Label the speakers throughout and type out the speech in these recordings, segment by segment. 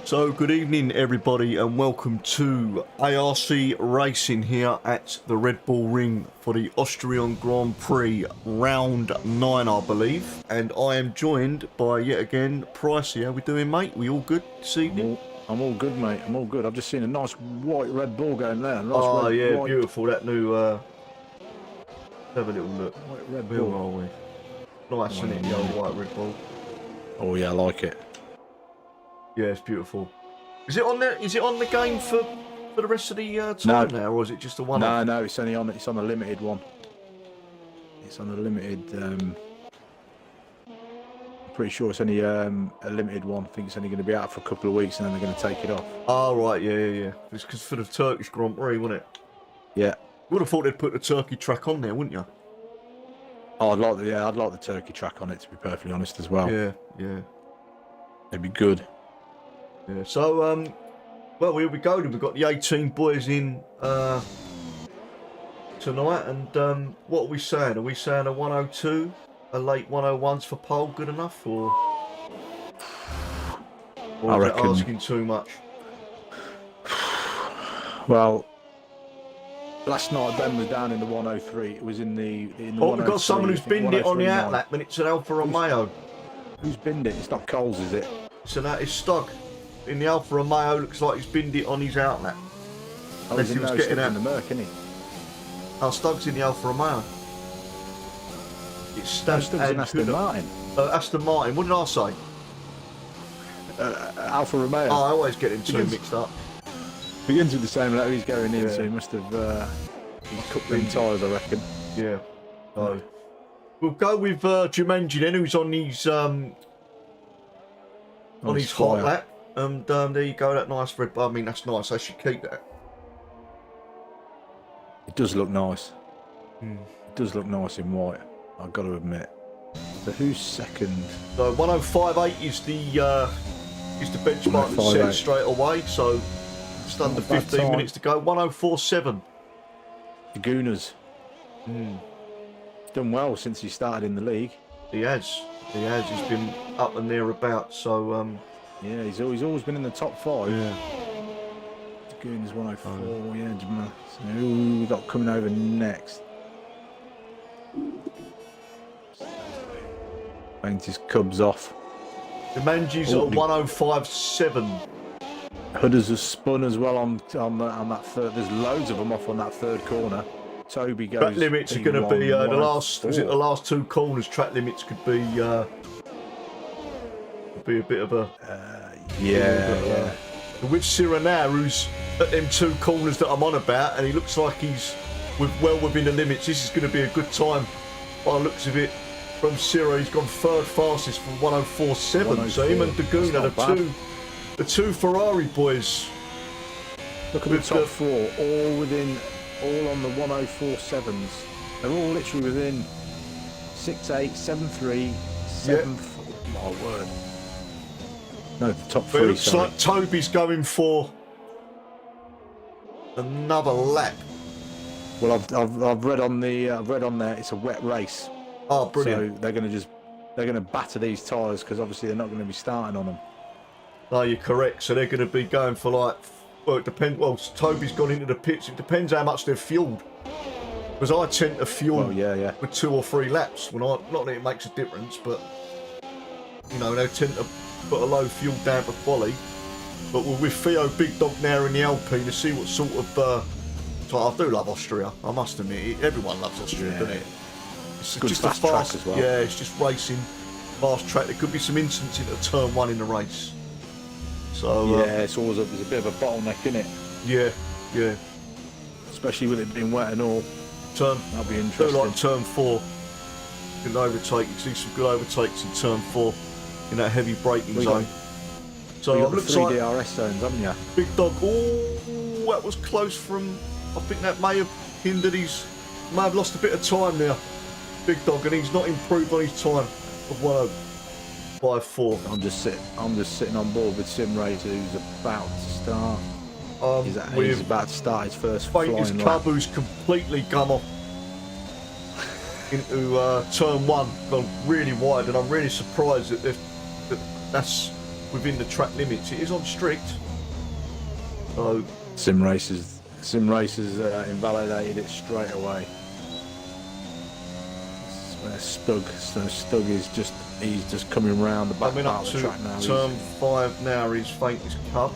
Speaker 1: So good evening everybody and welcome to ARC Racing here at the Red Bull Ring for the Austrian Grand Prix round 9 I believe, and I am joined by yet again Pricey. How we doing, mate? We all good this evening?
Speaker 2: I'm all good, mate. I'm all good. I've just seen a nice white Red Bull going there.
Speaker 1: Oh yeah, beautiful, that new have a little look.
Speaker 2: White Red
Speaker 1: Where
Speaker 2: Bull.
Speaker 1: are we? Nice, isn't it, the old white Red Bull?
Speaker 2: Oh yeah, I like it.
Speaker 1: Yeah, it's beautiful. Is it on there? Is it on the game for the rest of the time now, or is it just a one?
Speaker 2: No, it's only on. It's on a limited one. It's on a limited. I'm pretty sure it's only a limited one. I think it's only going to be out for a couple of weeks, and then they're going to take it off.
Speaker 1: Oh right, yeah. It's because for the Turkish Grand Prix, wasn't it?
Speaker 2: Yeah.
Speaker 1: You would have thought they'd put the Turkey track on there, wouldn't you?
Speaker 2: Oh, I'd like the Turkey track on it, to be perfectly honest, as well.
Speaker 1: Yeah.
Speaker 2: It'd be good.
Speaker 1: Yeah. So well, here we go. We've got the 18 boys in tonight, and what are we saying? Are we saying a 102, a late 101s for pole good enough, or
Speaker 2: I reckon
Speaker 1: asking too much?
Speaker 2: Well, last night Ben was down in the 103. It was in the
Speaker 1: Oh, we've got someone who's binned it on the outlap, and it's an Alfa Romeo.
Speaker 2: Who's binned it? It's not Coles, is it?
Speaker 1: So that is Stug in the Alfa Romeo. Looks like he's binned it on his outlet.
Speaker 2: Oh,
Speaker 1: Unless he was getting out.
Speaker 2: In the Merc, isn't he?
Speaker 1: Oh, Stug's in the Alfa Romeo. It's
Speaker 2: Stug's in Aston Martin.
Speaker 1: Aston Martin. What did I say?
Speaker 2: Alfa Romeo.
Speaker 1: Oh, I always get them two mixed up.
Speaker 2: Begins with the same letter he's going in, so he must have he's cooked them tyres, I reckon.
Speaker 1: Yeah. So we'll go with Jumanji then, who's on his hot lap, and there you go. That nice red. I mean, that's nice. I should keep that.
Speaker 2: It does look nice. It does look nice in white, I've got to admit. So who's second?
Speaker 1: So 105.8 is the benchmark that's set straight away. So just under 15 minutes to go. 104.7.
Speaker 2: The Gooners. Done well since he started in the league.
Speaker 1: He has. He's been up and thereabouts. So
Speaker 2: yeah, he's always been in the top 5.
Speaker 1: Yeah.
Speaker 2: The Gooners 104. Yeah, Jamal. So who we got coming over next? Banged his Cubs off.
Speaker 1: Jumanji's at 105.7.
Speaker 2: Hudders has spun as well on that third. There's loads of them off on that third corner. Toby goes.
Speaker 1: Track limits are going to be the last. Was it the last 2 corners? Track limits could be a bit of a.
Speaker 2: Yeah.
Speaker 1: With Cyril now, who's at them 2 corners that I'm on about, and he looks like he's well within the limits. This is going to be a good time by the looks of it. From Cyril, he's gone 3rd fastest from 104.7. So him and Daguna, the two Ferrari boys.
Speaker 2: Look at the top 4, all on the 104.7s. They're all literally within 6.8, 7.3, 7.4. My word. No, the top 3.
Speaker 1: It looks like Toby's going for another lap.
Speaker 2: Well, I've read on there it's a wet race.
Speaker 1: Oh, brilliant!
Speaker 2: So they're going to batter these tyres because obviously they're not going to be starting on them.
Speaker 1: No, you're correct. So they're going to be going for like, well, it depends. Well, Toby's gone into the pits. It depends how much they've fueled. Because I tend to fuel with 2 or 3 laps. Not that it makes a difference, but you know they tend to put a low fuel down to quali. But with Theo Big Dog now in the Alpine to see what sort of. So I do love Austria. I must admit, everyone loves Austria, doesn't it? It's
Speaker 2: good
Speaker 1: just
Speaker 2: fast
Speaker 1: a
Speaker 2: track as well.
Speaker 1: Yeah, it's just racing, fast track. There could be some incidents into turn 1 in the race. So
Speaker 2: yeah, it's always there's a bit of a bottleneck in it.
Speaker 1: Yeah.
Speaker 2: Especially with it being wet and all.
Speaker 1: That'll
Speaker 2: be interesting.
Speaker 1: Like turn 4, you can overtake. You see some good overtakes in turn 4 in that heavy braking zone. So
Speaker 2: you
Speaker 1: it
Speaker 2: got the
Speaker 1: looks
Speaker 2: 3
Speaker 1: like
Speaker 2: DRS zones, haven't you?
Speaker 1: Big Dog. Oh, that was close from. I think that may have hindered his. May have lost a bit of time there, Big Dog, and he's not improved on his time of 105.4.
Speaker 2: I'm just sitting on board with Simraiser, who's about to start. He's about to start his first flying lap.
Speaker 1: Cub, who's completely come off into turn 1, gone really wide, and I'm really surprised that that's within the track limits. It is on strict. So
Speaker 2: Sim Racers invalidated it straight away. Stug is he's just coming round the back
Speaker 1: coming
Speaker 2: part
Speaker 1: up
Speaker 2: of the
Speaker 1: to
Speaker 2: track now.
Speaker 1: turn 5 now is faintest cub.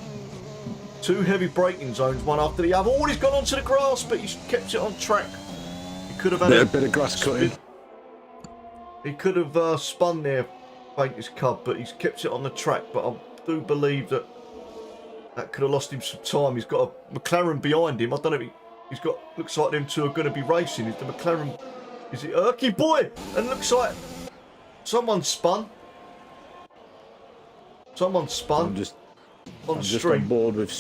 Speaker 1: 2 heavy braking zones, one after the other. Oh, he's gone onto the grass, but he's kept it on track. He could have had
Speaker 2: a bit of grass cutting.
Speaker 1: He could have spun there, faintest cub, but he's kept it on the track. But I do believe that could have lost him some time. He's got a McLaren behind him. I don't know if he's got. Looks like them two are going to be racing. Is the McLaren? Is it Erky boy? And looks like someone spun. Someone spun.
Speaker 2: I'm just on board with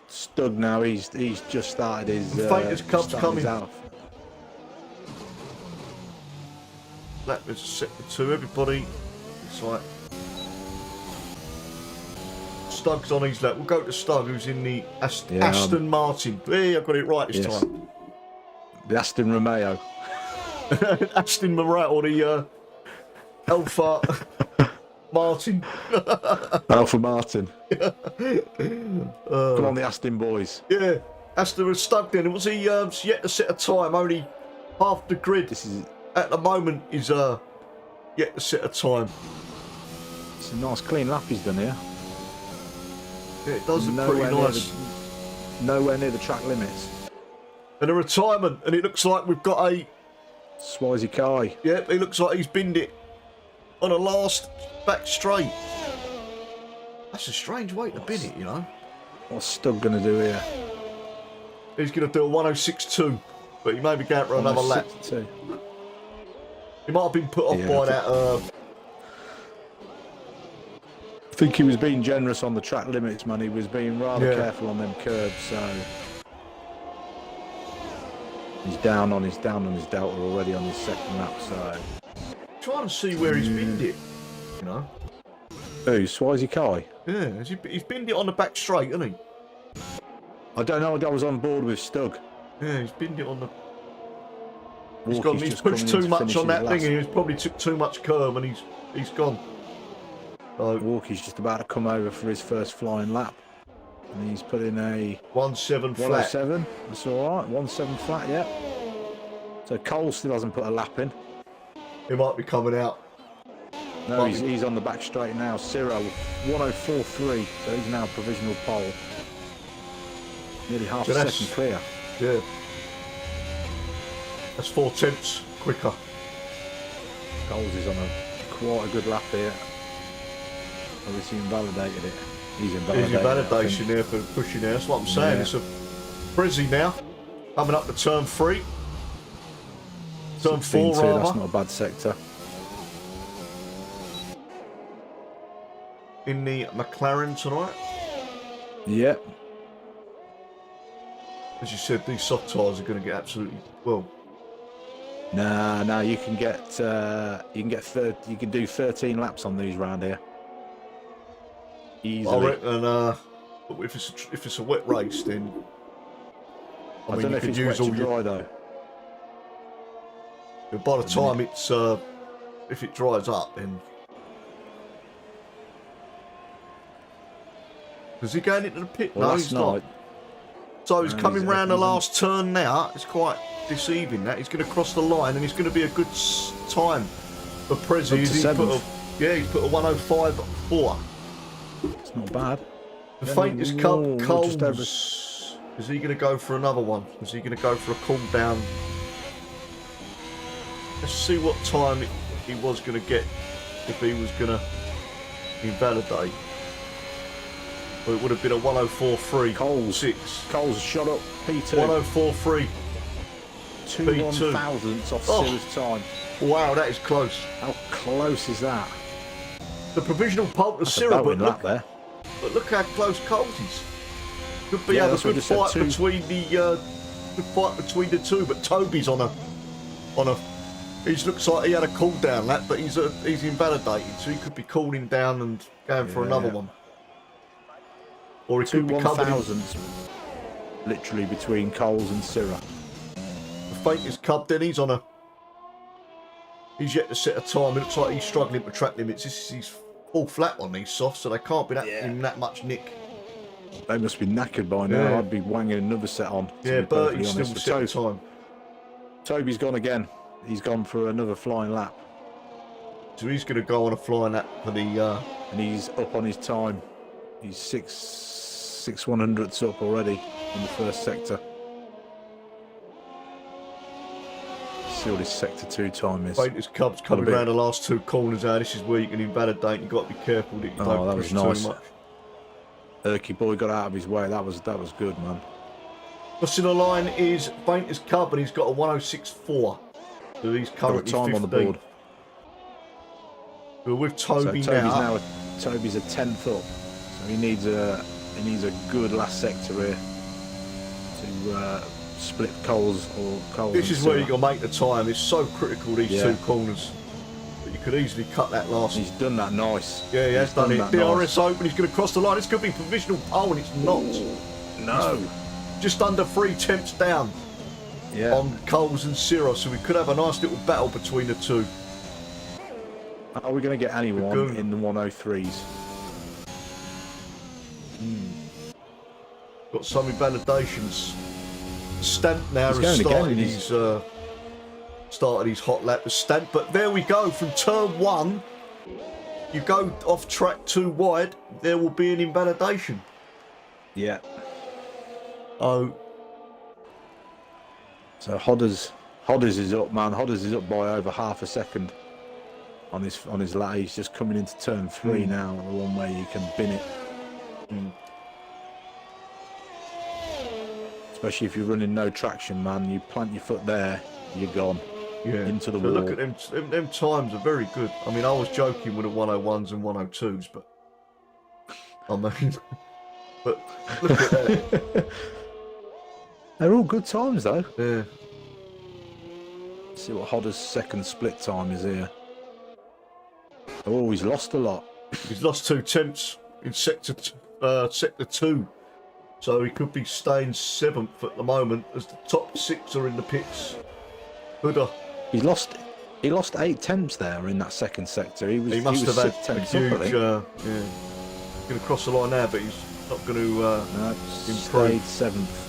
Speaker 2: Stug now. He's just started his.
Speaker 1: Faintest cub's coming.
Speaker 2: Out.
Speaker 1: That was sector 2. Everybody, it's like Stug's on his lap. We'll go to Stug, who's in the Aston Martin. Hey, I got it right this time.
Speaker 2: The Aston Romeo.
Speaker 1: Aston Martin, or the Alpha Martin.
Speaker 2: Alpha Martin. Come on, the Aston boys.
Speaker 1: Yeah, Aston was stuck then. Was he yet to set a time? Only half the grid.
Speaker 2: This is
Speaker 1: at the moment is yet to set a time.
Speaker 2: It's a nice clean lap he's done here.
Speaker 1: Yeah, it does look pretty nice.
Speaker 2: Nowhere near the track limits.
Speaker 1: And a retirement, and it looks like we've got a
Speaker 2: Swazi Kai.
Speaker 1: Yep, he looks like he's binned it on a last back straight. That's a strange way to bin it, you know.
Speaker 2: What's Stug going to do here?
Speaker 1: He's going to do a 106.2, but he may be going for another lap. He might have been put off by that.
Speaker 2: I think he was being generous on the track limits, man. He was being rather careful on them curbs, so he's down on his delta already on his second lap. So
Speaker 1: trying to see where he's binned it, you know.
Speaker 2: Who, Swazi Kai?
Speaker 1: Yeah, he's binned it on the back straight, hasn't he?
Speaker 2: I don't know. I was on board with Stug.
Speaker 1: Yeah, he's binned it on the.
Speaker 2: He's
Speaker 1: pushed too much on that thing. He's probably took too much curb, and he's gone. So,
Speaker 2: Walkie's just about to come over for his first flying lap, and he's put in a
Speaker 1: 1.7 flat.
Speaker 2: 107. That's all right. 1.7 flat. Yeah. So Cole still hasn't put a lap in.
Speaker 1: He might be coming out.
Speaker 2: No, he's on the back straight now. Ciro 104.3. So he's now provisional pole. Nearly half a second clear.
Speaker 1: Yeah. That's 4/10 quicker.
Speaker 2: Coles is on quite a good lap here. Obviously invalidated it. He's
Speaker 1: invalidation there for pushing there. That's what I'm saying. Yeah. It's a Brizzy now. Coming up to turn 3. Turn 4 rather.
Speaker 2: That's not a bad sector.
Speaker 1: In the McLaren tonight.
Speaker 2: Yep.
Speaker 1: As you said, these soft tyres are going to get absolutely
Speaker 2: Nah. You can do 13 laps on these round here. Easily.
Speaker 1: I reckon. If it's a wet race, then
Speaker 2: I don't know if it's wet to dry though.
Speaker 1: But by the time it's if it dries up, then. Is he going into the pit?
Speaker 2: Well,
Speaker 1: no, he's not. So he's coming round the last turn now. It's quite deceiving that. He's going to cross the line, and it's going to be a good time for Prezi. He's put a 105.4.
Speaker 2: It's not bad.
Speaker 1: The faintest cub, Coles. Is he going to go for another one? Is he going to go for a cool down? Let's see what time he was going to get if he was going to invalidate. Well, it would have been a 104.3.
Speaker 2: Coles shot up P2.
Speaker 1: 104.3.
Speaker 2: 2 thousandths off Ciro's time.
Speaker 1: Wow, that is close.
Speaker 2: How close is that?
Speaker 1: The provisional pole to Ciro, but look how close Coles is. Could be a good fight between the two, but Toby's on a. He looks like he had a cool down lap, but he's invalidated, so he could be cooling down and going for another one. Or he could be coming in.
Speaker 2: Literally between Coles and Ciro.
Speaker 1: The faintest cub, then he's yet to set a time. It looks like he's struggling for track limits. This is his fourth lap on these softs, so they can't be in that much nick.
Speaker 2: They must be knackered by now.
Speaker 1: Yeah.
Speaker 2: I'd be wanging another set on.
Speaker 1: Yeah, Bertie's still set time.
Speaker 2: Toby's gone again. He's gone for another flying lap.
Speaker 1: So he's going to go on a flying lap for the...
Speaker 2: And he's up on his time. He's 6/100ths up already in the first sector. Let's see what his sector 2 time is.
Speaker 1: Painters Cub's coming around the last 2 corners now. This is where you can invalidate. You've got to be careful that you don't push too much.
Speaker 2: Erky boy got out of his way. That was good, man.
Speaker 1: Crossing the line is Painters Cub, and he's got a 106.4. So he's currently
Speaker 2: time
Speaker 1: 15.
Speaker 2: on the board.
Speaker 1: We're with Toby now.
Speaker 2: Toby's a 10th up, so he needs a good last sector here to split Coles or Coles.
Speaker 1: This is where you got to make the time. It's so critical, these 2 corners. But you could easily cut that last.
Speaker 2: He's done that nice.
Speaker 1: Yeah, he has done it. DRS open. He's going to cross the line. This could be provisional pole, and it's not.
Speaker 2: No.
Speaker 1: Just under 3 tenths down.
Speaker 2: Yeah.
Speaker 1: On Coles and Ciro, so we could have a nice little battle between the 2.
Speaker 2: Are we going to get anyone in the 103s?
Speaker 1: Got some invalidations. Stamp now has started his hot lap. The Stamp, but there we go. From turn 1, you go off track 2 wide. There will be an invalidation.
Speaker 2: Yeah.
Speaker 1: Oh.
Speaker 2: So Hodders is up, man. Hodders is up by over half a second on his lap. He's just coming into turn 3 now, the one where you can bin it. Especially if you're running no traction, man. You plant your foot there, you're gone.
Speaker 1: Yeah.
Speaker 2: Into the wall.
Speaker 1: Look at them times are very good. I mean, I was joking with the 101s and 102s, but I mean, but look at that.
Speaker 2: They're all good times, though.
Speaker 1: Yeah.
Speaker 2: Let's see what Hodder's second split time is here. Oh, he's lost a lot.
Speaker 1: He's lost 2 tenths in sector 2. So he could be staying 7th at the moment as the top 6 are in the pits. Huda.
Speaker 2: He lost 8 tenths there in that second sector. He
Speaker 1: must have had a huge,
Speaker 2: up,
Speaker 1: going to cross the line now, but he's not going to improve.
Speaker 2: 7th.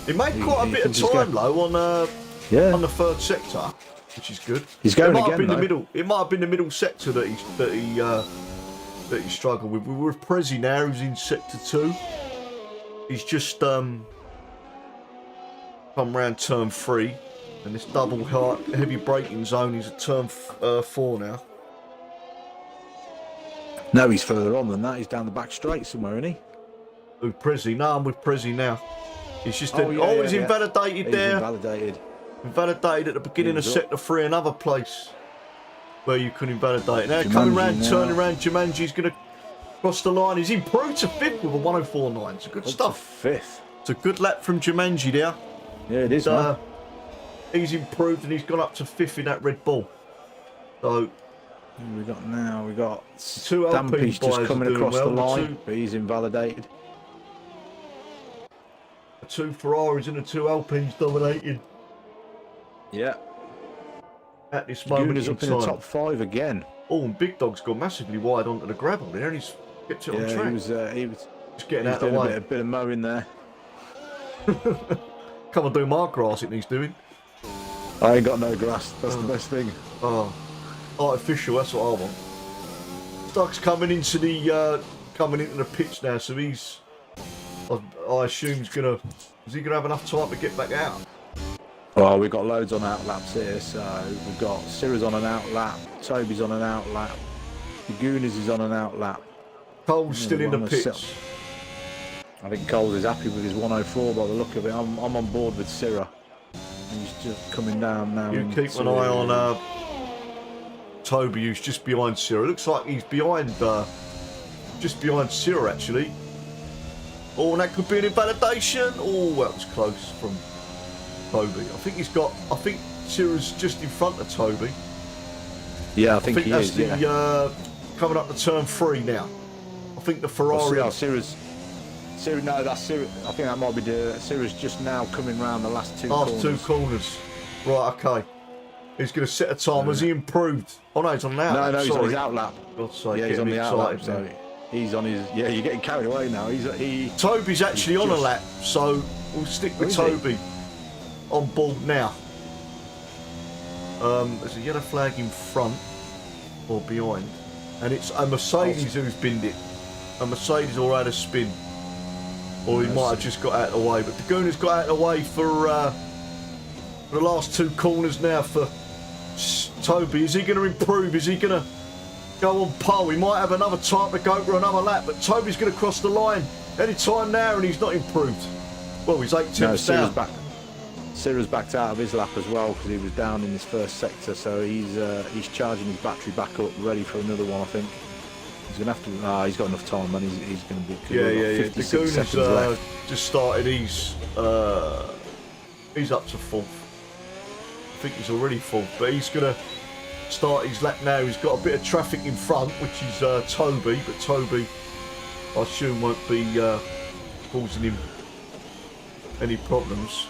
Speaker 1: He made quite a bit of time though on the 3rd sector, which is good.
Speaker 2: He's going
Speaker 1: again. It might have been the middle sector that he struggled with. We're with Prezi now, who's in sector 2. He's just come round turn 3, and this double heavy braking zone is at turn 4 now.
Speaker 2: No, he's further on than that. He's down the back straight somewhere, isn't he?
Speaker 1: With Prezi? No, I'm with Prezi now. He's just invalidated there. Invalidated at the beginning of sector 3, another place where you could invalidate. Now coming round, turning around, Jumanji's going to cross the line. He's improved to 5th with a 104.9. It's good stuff.
Speaker 2: 5th.
Speaker 1: It's a good lap from Jumanji there.
Speaker 2: Yeah, it is, man.
Speaker 1: He's improved and he's gone up to 5th in that Red Bull. So
Speaker 2: we got
Speaker 1: 2
Speaker 2: Dampy's just coming across the line, but he's invalidated.
Speaker 1: The 2 Ferraris and the 2 Alpines dominating.
Speaker 2: Yeah.
Speaker 1: At this moment
Speaker 2: in the top 5 again.
Speaker 1: Oh, and Big Dog's gone massively wide onto the gravel there, and he's kept it on track.
Speaker 2: He was
Speaker 1: just getting out of the way.
Speaker 2: A bit of mowing there.
Speaker 1: Come and do my grass, it needs doing.
Speaker 2: I ain't got no grass. That's the best thing.
Speaker 1: Oh, artificial. That's what I want. Stuck's coming into the pitch now, so he's. I assume he's gonna. Is he gonna have enough time to get back out?
Speaker 2: Well, we've got loads on out laps here, so we've got Cira's on an out lap, Toby's on an out lap, the Goonies is on an out lap.
Speaker 1: Cole's still in the pits.
Speaker 2: I think Coles is happy with his 104 by the look of it. I'm on board with Cira. He's just coming down now.
Speaker 1: You keep an eye on Toby, who's just behind Cira. Looks like he's behind, just behind Cira actually. Oh, and that could be an invalidation. Oh, that was close from Toby. I think Cira's just in front of Toby.
Speaker 2: Yeah, I think he
Speaker 1: that's
Speaker 2: is.
Speaker 1: The coming up to turn 3 now. I think the Ferrari.
Speaker 2: No, that's Cira. I think that might be Cira's just now coming round the last 2 corners.
Speaker 1: Last 2 corners. Right, okay. He's going to set a time. Has he improved? Oh no, he's on that.
Speaker 2: No, he's on his out lap.
Speaker 1: God's sake,
Speaker 2: yeah, he's on the out lap.
Speaker 1: Now.
Speaker 2: So he's on his. Yeah, you're getting carried away now.
Speaker 1: Toby's actually on a lap, so we'll stick with Toby on board now. There's a yellow flag in front or behind, and it's a Mercedes who's binned it. A Mercedes or had a spin, or he might have just got out of the way. But Daguna's got out of the way for the last two corners now for Toby. Is he going to improve? Is he going to go on pole? He might have another time to go for another lap, but Toby's going to cross the line any time now, and he's not improved. Well, he's 8 tenths down.
Speaker 2: Sirra's backed out of his lap as well because he was down in his first sector, so he's charging his battery back up, ready for another one. I think he's going to have to. He's got enough time, man. He's going to be.
Speaker 1: Yeah. Daguna's just started. He's up to fourth. I think he's already fourth, but he's going to start his lap now. He's got a bit of traffic in front, which is Toby, but Toby, I assume, won't be causing him any problems.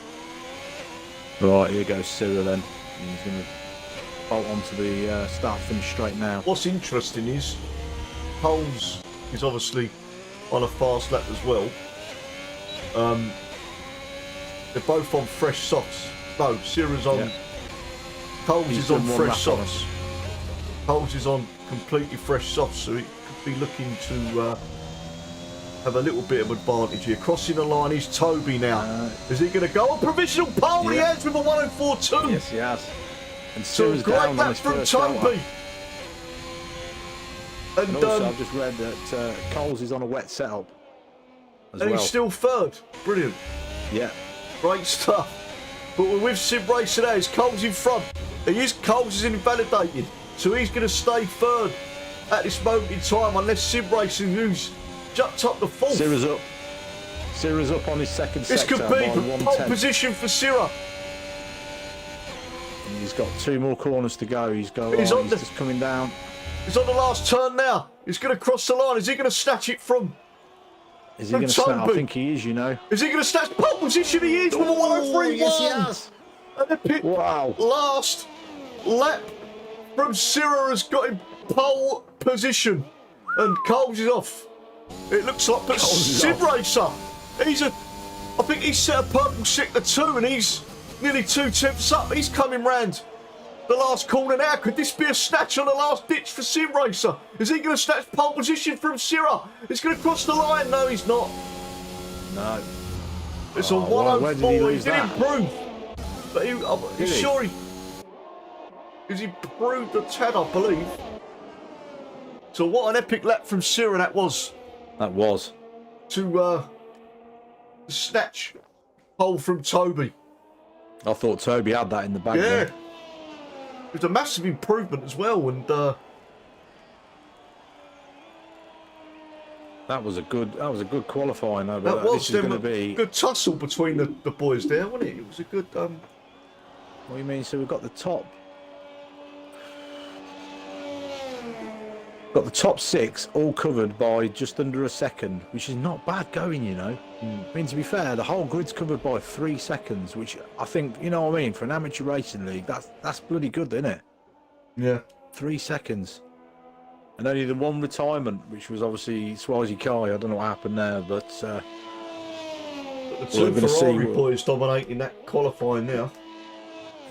Speaker 2: Right, here goes Sirra then. He's going to bolt onto the start-finish straight now.
Speaker 1: What's interesting is Coles is obviously on a fast lap as well. They're both on fresh softs. No, Sirra's on. Yeah. Coles is on fresh softs. Coles is on completely fresh softs, so he could be looking to have a little bit of advantage here. Crossing the line is Toby now. Is he going to go on provisional pole? He has with a 104.2.
Speaker 2: Yes, he has. And
Speaker 1: so great
Speaker 2: down
Speaker 1: lap from Toby.
Speaker 2: And also, I've just read that Coles is on a wet setup as well.
Speaker 1: And he's still third. Brilliant.
Speaker 2: Yeah.
Speaker 1: Great stuff. But we're with Sim Racer now. Is Coles in front? Coles is invalidated. So he's going to stay third at this moment in time, unless Sim Racing, who's jumped up the fourth.
Speaker 2: Sirra's up on his second sector.
Speaker 1: This could be pole position for Sirra.
Speaker 2: And he's got 2 more corners to go. He's just coming down.
Speaker 1: He's on the last turn now. He's going to cross the line. Is he going to snatch it from?
Speaker 2: Is he going to snatch? I think he is. You know.
Speaker 1: Is he going to snatch pole position? He is with a 103.1.
Speaker 2: Yes, he has.
Speaker 1: And
Speaker 2: wow.
Speaker 1: Last lap from Sirra has got him pole position, and Coles is off. It looks like, but Sim Racer, I think he's set a purple sector 2, and he's nearly 2 tenths up. He's coming round the last corner now. Could this be a snatch on the last ditch for Sim Racer? Is he going to snatch pole position from Sirra? He's going to cross the line. No, he's not.
Speaker 2: No.
Speaker 1: It's a 104. He did improve. But he's sure he's improved a tad, I believe. So what an epic lap from Sirra that was.
Speaker 2: That was.
Speaker 1: To snatch pole from Toby.
Speaker 2: I thought Toby had that in the bag.
Speaker 1: Yeah.
Speaker 2: Then.
Speaker 1: It was a massive improvement as well, and
Speaker 2: that was a good qualifying. Though,
Speaker 1: that was
Speaker 2: going to be
Speaker 1: good tussle between the boys there, wasn't it? It was a good.
Speaker 2: What do you mean? So we've got the top. Got the top 6 all covered by just under a second, which is not bad going, you know. I mean, to be fair, the whole grid's covered by 3 seconds, which I think, you know what I mean, for an amateur racing league, that's bloody good, isn't it?
Speaker 1: Yeah.
Speaker 2: 3 seconds. And only the one retirement, which was obviously Swazi Kai. I don't know what happened there, but
Speaker 1: the 2 Ferrari boys dominating that qualifying now.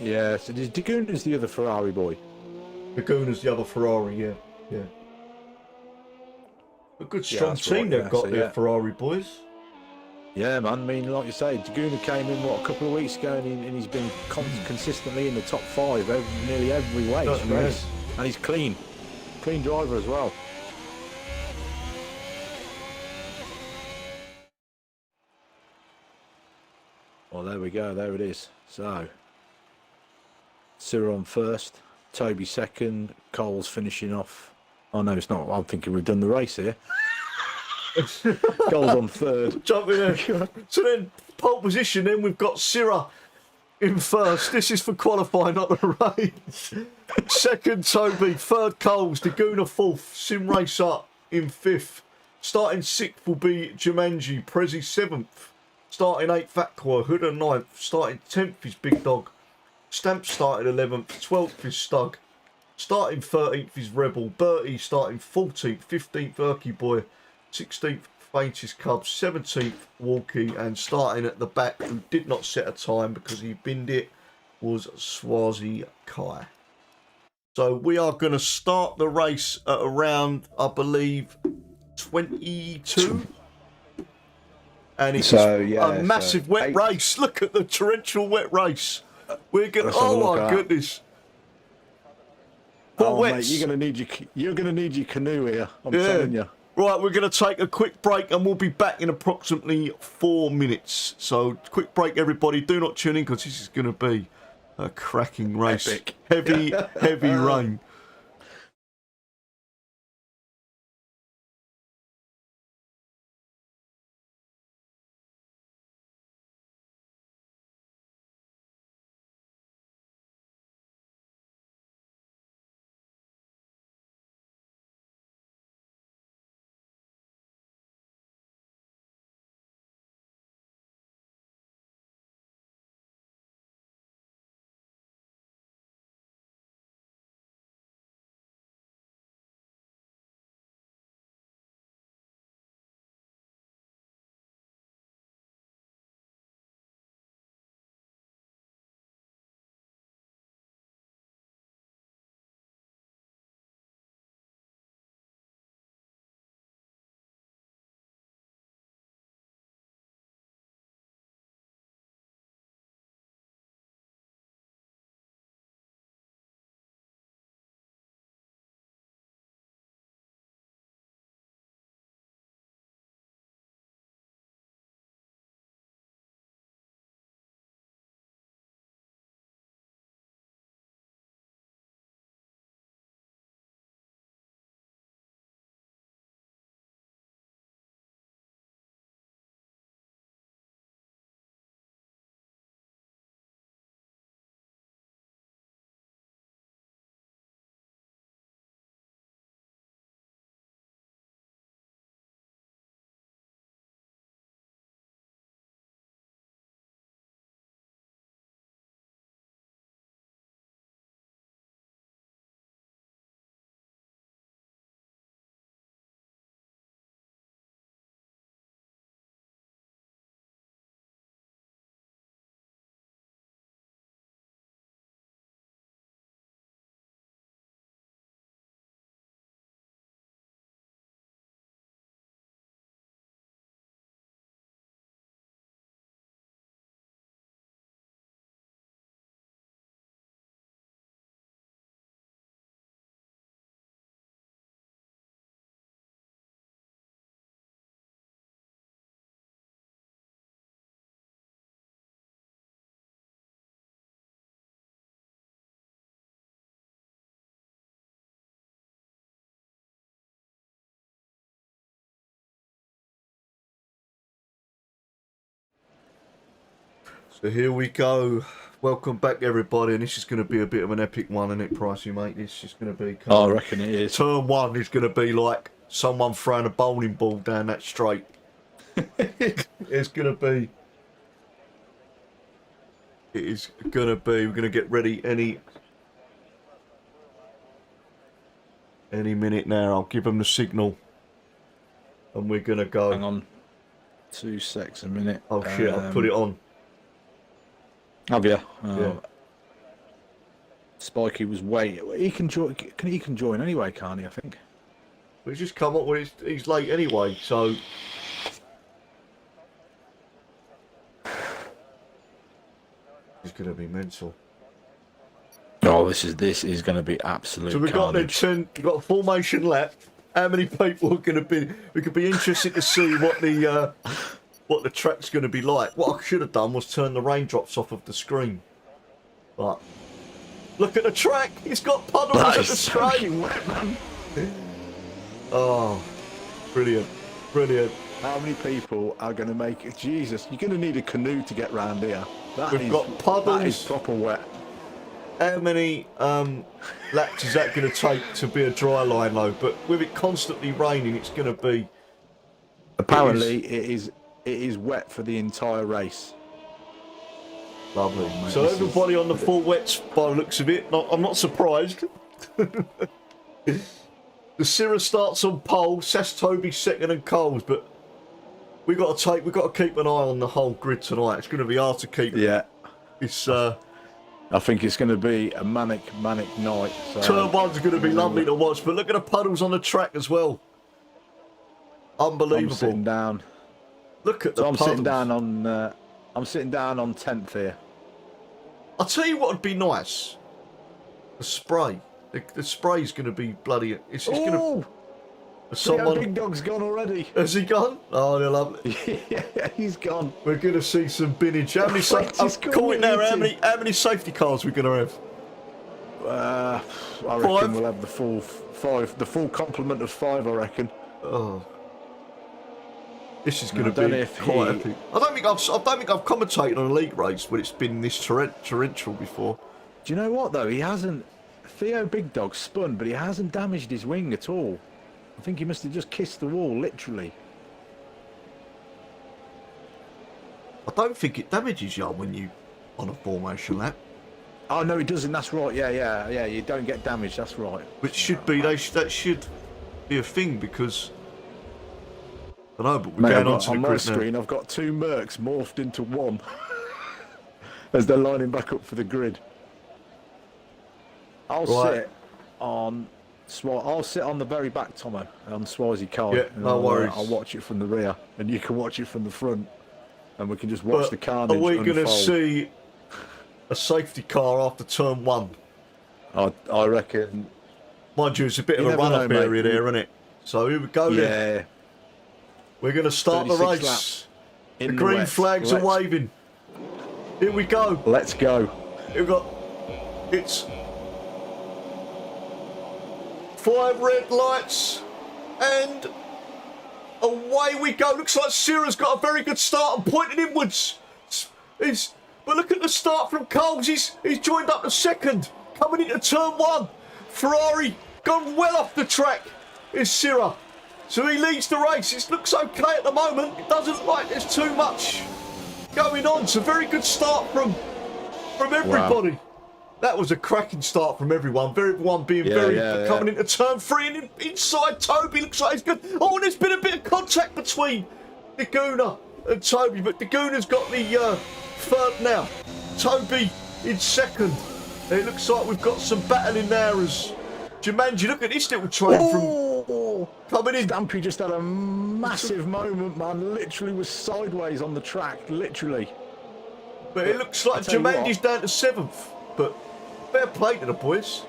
Speaker 2: Yeah, so Daguna's the other Ferrari boy.
Speaker 1: Daguna's the other Ferrari, yeah. A good strong team they've got there, Ferrari boys.
Speaker 2: Yeah, man. I mean, like you say, Daguna came in a couple of weeks ago, and he's been consistently in the top 5 nearly every race, and he's clean driver as well. Well, there we go. There it is. So, Sirra on first, Toby second, Coles finishing off. Oh no, it's not. I'm thinking we've done the race here. Coles on third.
Speaker 1: Jumping in. So then, pole position. Then we've got Sirra in first. This is for qualifying, not the race. Second, Toby. Third, Coles. Daguna fourth. Sim Racer in fifth. Starting 6th will be Jumanji. Prezi 7th. Starting 8th, Aqua. Huda 9th. Starting 10th is Big Dog. Stamp started 11th, 12th is Stug, starting 13th is Rebel, Bertie starting 14th, 15th Erky Boy, 16th Faintest Cub, 17th Walkie, and starting at the back, who did not set a time because he binned it, was Swazi Kai. So we are going to start the race at around, I believe, 22. And it's a massive wet race. Look at the torrential wet race. We're going. Oh my goodness!
Speaker 2: Mate, you're gonna need your canoe here. I'm telling you.
Speaker 1: Right, we're going to take a quick break, and we'll be back in approximately 4 minutes. So, quick break, everybody. Do not tune in because this is going to be a cracking race.
Speaker 2: Epic.
Speaker 1: Heavy rain. So here we go. Welcome back, everybody, and this is going to be a bit of an epic one, isn't it, Pricey, mate? This is going to be...
Speaker 2: I reckon it is.
Speaker 1: Turn one is going to be like someone throwing a bowling ball down that straight. It's going to be... It is going to be... We're going to get ready any minute now. I'll give them the signal. And we're going to go.
Speaker 2: Hang on. 2 secs a minute.
Speaker 1: Oh, shit, I'll put it on.
Speaker 2: Have you?
Speaker 1: Yeah.
Speaker 2: Spikey was waiting. He can join. He can join anyway, can't he? I think.
Speaker 1: Well, he's just come up with. He's late anyway, so. He's gonna be mental.
Speaker 2: Oh, this is going to be absolute.
Speaker 1: So we've got a formation lap. How many people are going to be? We could be interested to see what the track's going to be like. What I should have done was turn the raindrops off of the screen. But look at the track. It's got puddles at the screen.
Speaker 2: Wet, man.
Speaker 1: Oh, brilliant, brilliant.
Speaker 2: How many people are going to make it? Jesus, you're going to need a canoe to get round here.
Speaker 1: We've got puddles.
Speaker 2: That is proper wet.
Speaker 1: How many laps is that going to take to be a dry line though? But with it constantly raining, it's going to be.
Speaker 2: Apparently, it is wet for the entire race.
Speaker 1: Lovely.
Speaker 2: Oh, mate,
Speaker 1: So everybody on the full wets by the looks of it. I'm not surprised. The Syrah starts on pole, Toby second and Coles, but we've got to keep an eye on the whole grid tonight. It's going to be hard to keep.
Speaker 2: Yeah.
Speaker 1: It's
Speaker 2: I think it's going to be a manic night. So
Speaker 1: turn one's going to be lovely to watch, but look at the puddles on the track as well. Unbelievable.
Speaker 2: I'm sitting down.
Speaker 1: Look at the puddles.
Speaker 2: I'm sitting down on 10th here.
Speaker 1: I'll tell you what would be nice. The spray. The spray's going to be bloody. It's going to. Someone.
Speaker 2: Big Dog's gone already.
Speaker 1: Has he gone? Oh, they're lovely.
Speaker 2: Yeah, he's gone.
Speaker 1: We're going to see some binnage. How many? How many safety cars we're going to have?
Speaker 2: I reckon we'll have the full 5. The full complement of 5. I reckon.
Speaker 1: Oh. This is going to be quite epic. I don't think I've commentated on a league race when it's been this torrential before.
Speaker 2: Do you know what though? He hasn't. Theo Big Dog spun, but he hasn't damaged his wing at all. I think he must have just kissed the wall, literally.
Speaker 1: I don't think it damages you when you on a formation lap.
Speaker 2: Oh no, it doesn't. That's right. Yeah. You don't get damaged. That's right.
Speaker 1: Which should be that should be a thing because. I know, but we're going on to the grid now.
Speaker 2: On my screen, I've got 2 Mercs morphed into 1 as they're lining back up for the grid. I'll sit on the very back, Tomo, on Swazi car.
Speaker 1: Yeah, no worries.
Speaker 2: I'll watch it from the rear, and you can watch it from the front, and we can just watch the carnage.
Speaker 1: Are we going to see a safety car after turn 1?
Speaker 2: I reckon.
Speaker 1: Mind you, it's a bit of a run-up area there, isn't it? So here we go. Then. We're going to start the race. The green flags are waving. Here we go.
Speaker 2: Let's go.
Speaker 1: It's 5 red lights and away we go. Looks like Syrah's got a very good start and pointing inwards. But look at the start from Coles. He's joined up to second. Coming into turn 1. Ferrari gone well off the track. Is Syrah. So he leads the race. It looks okay at the moment. It doesn't look like there's too much going on. It's a very good start from everybody. Wow. That was a cracking start from everyone. Everyone being coming into turn 3 and inside Toby looks like he's good. Oh, and there's been a bit of contact between Daguna and Toby, but Daguna's got the third now. Toby in second. And it looks like we've got some battling there as Jumanji. Look at this little train from coming in.
Speaker 2: Stampy just had a massive moment, man. Literally was sideways on the track, literally.
Speaker 1: But it looks like Jumanji's down to 7th. But fair play to the boys.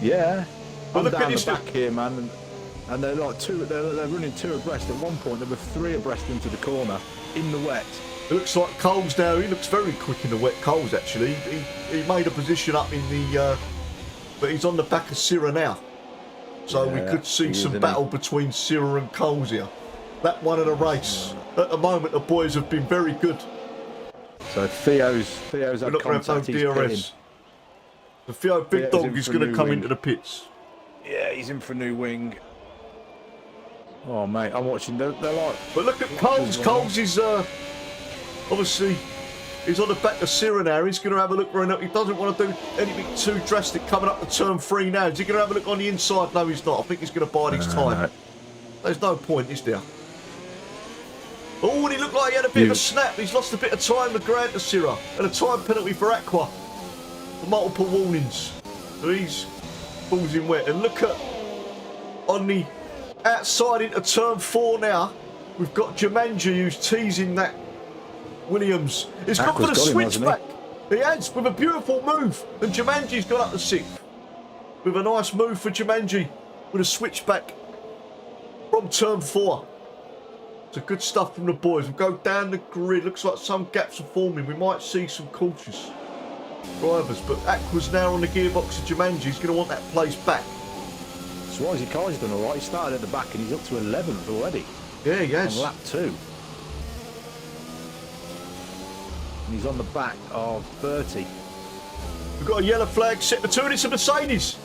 Speaker 2: Yeah.
Speaker 1: But
Speaker 2: I'm
Speaker 1: look
Speaker 2: down
Speaker 1: at this
Speaker 2: the back here, man. And they're like they're running 2 abreast. At one point, there were 3 abreast into the corner in the wet.
Speaker 1: It looks like Coles now. He looks very quick in the wet. Coles actually. He made a position up in the. But he's on the back of Syrah now. So we could see some battle between Syrah and Coles here. That one in a race. At the moment, the boys have been very good.
Speaker 2: So Theo's had contact. He's
Speaker 1: DRS. The Theo Big Dog is going to come into the pits.
Speaker 2: Yeah, he's in for a new wing. Oh mate, I'm watching. They're like.
Speaker 1: But look at Coles. Coles is obviously. He's on the back of Syrah now. He's going to have a look around. He doesn't want to do anything too drastic coming up to turn 3 now. Is he going to have a look on the inside? No, he's not. I think he's going to bide his time. No. There's no point, is there? Oh, and he looked like he had a bit of a snap. He's lost a bit of time to grant to Syrah. And a time penalty for Aqua. For multiple warnings. So he's falls in wet. And look at on the outside into turn 4 now. We've got Jumanji who's teasing that Williams. He's gone for the switchback. He has, with a beautiful move. And Jumanji's gone up to 6th. With a nice move for Jumanji. With a switchback from turn 4. So good stuff from the boys. We'll go down the grid. Looks like some gaps are forming. We might see some cautious drivers. But Aqua's now on the gearbox of Jumanji. He's going to want that place back.
Speaker 2: Swazi Kai's done all right. He started at the back and he's up to 11th already.
Speaker 1: Yeah, he has.
Speaker 2: On lap 2. He's on the back of 30.
Speaker 1: We've got a yellow flag set between. It's a Mercedes.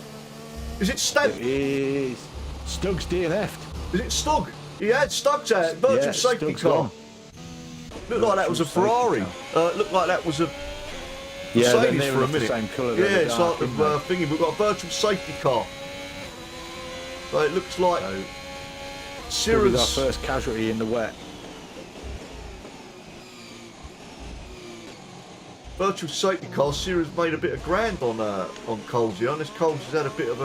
Speaker 1: Is it Stug?
Speaker 2: It is. Stug's DNF'd.
Speaker 1: Is it Stug? He had Stug's out. Virtual safety
Speaker 2: Stug's
Speaker 1: car. Looked like that was a Ferrari. Looked like that was a
Speaker 2: yeah,
Speaker 1: Mercedes
Speaker 2: they're
Speaker 1: for a
Speaker 2: the
Speaker 1: minute.
Speaker 2: same colour.
Speaker 1: Yeah, it's like the thingy. We've got a virtual safety car. So it looks like
Speaker 2: Sira's our first casualty in the wet.
Speaker 1: Virtual safety car. Sira's made a bit of ground on Coles here. Unless Coles has had a bit of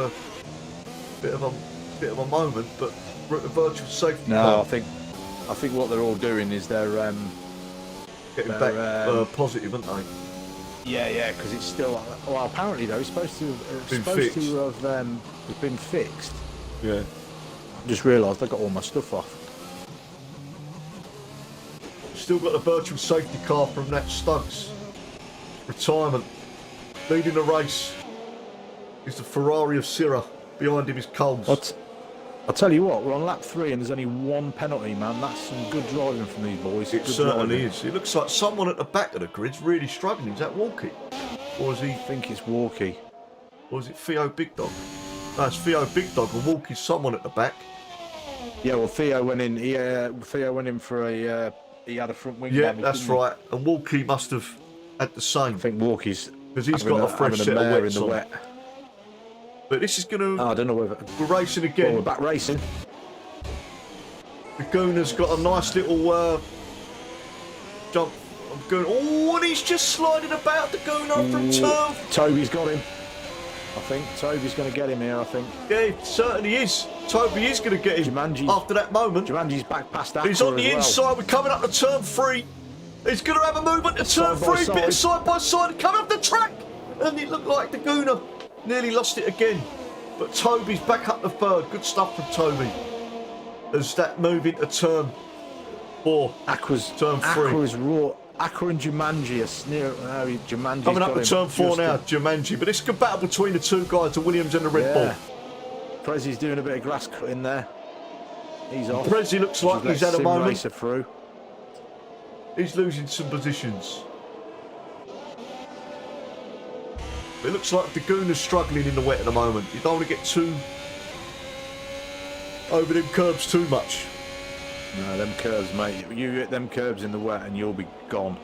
Speaker 1: a moment, but a virtual safety car.
Speaker 2: No, I think what they're all doing is they're
Speaker 1: getting back positive, aren't they?
Speaker 2: Yeah, because it's still. Well, apparently though, it's supposed to have been fixed.
Speaker 1: Yeah.
Speaker 2: I just realised I got all my stuff off.
Speaker 1: Still got the virtual safety car from that Stokes retirement. Leading the race is the Ferrari of Sira. Behind him is Coles.
Speaker 2: I'll tell you what, we're on lap 3 and there's only one penalty, man. That's some good driving from these boys.
Speaker 1: It certainly is. It looks like someone at the back of the grid's really struggling. Is that Walkie? Or is he?
Speaker 2: I think it's Walkie.
Speaker 1: Or is it Theo Big Dog? No, it's Theo Big Dog and Walkie's someone at the back.
Speaker 2: Yeah, well, Theo went in. Theo went in for a. He had a front wing.
Speaker 1: Yeah,
Speaker 2: damage,
Speaker 1: that's right. And Walkie must have had the same.
Speaker 2: I think Walkie's
Speaker 1: because he's got a fresh set of wets
Speaker 2: in the
Speaker 1: on.
Speaker 2: wet.
Speaker 1: But this is going to.
Speaker 2: I don't know whether
Speaker 1: we're racing again.
Speaker 2: Well, we're back racing.
Speaker 1: The Gooner's got a nice little jump. I'm going. Oh, and he's just sliding about the Gooner from turn.
Speaker 2: Toby's got him. I think Toby's going to get him here. I think.
Speaker 1: Yeah, it certainly is. Toby is going to get him after that moment.
Speaker 2: Jumanji's back past that.
Speaker 1: He's on the inside. We're coming up to turn 3. He's going to have a movement to turn 3. Bit of side by side. Coming up the track, and it looked like the Gooner nearly lost it again. But Toby's back up the 3rd. Good stuff from Toby. As that move into turn 4. Turn 3.
Speaker 2: Aqua's raw. Aqua and Jumanji are sneering. Jumanji's
Speaker 1: coming up to turn 4 now, Jumanji. But it's a good battle between the two guys, the Williams and the Red Bull.
Speaker 2: Prezzi's doing a bit of grass cutting there. He's off.
Speaker 1: Prezzi looks like he's had a moment.
Speaker 2: Racer through.
Speaker 1: He's losing some positions. It looks like the Gooner's struggling in the wet at the moment. You don't want to get too over them curbs too much.
Speaker 2: No, them curbs, mate. You hit them curbs in the wet and you'll be gone.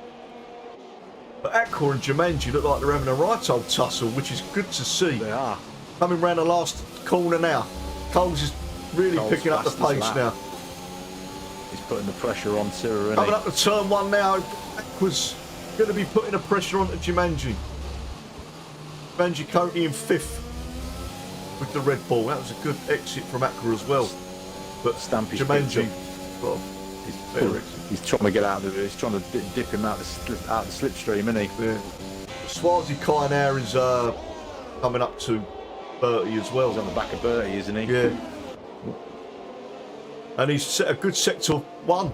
Speaker 1: But Aqua and Jumanji look like they're having a right old tussle, which is good to see.
Speaker 2: They are.
Speaker 1: Coming round the last corner now. Coles is really picking up the pace now.
Speaker 2: He's putting the pressure on Sira.
Speaker 1: Coming up to turn 1 now. Aqua's going to be putting the pressure on to Jumanji. Jumanji currently in 5th with the Red Bull. That was a good exit from Aqua as well. But Jumanji, well,
Speaker 2: he's trying to get out of it. He's trying to dip him out the slipstream, isn't he?
Speaker 1: Yeah. Swazi Kai now is coming up to 30 as well.
Speaker 2: He's on the back of 30, isn't he?
Speaker 1: Yeah. And he's set a good sector 1,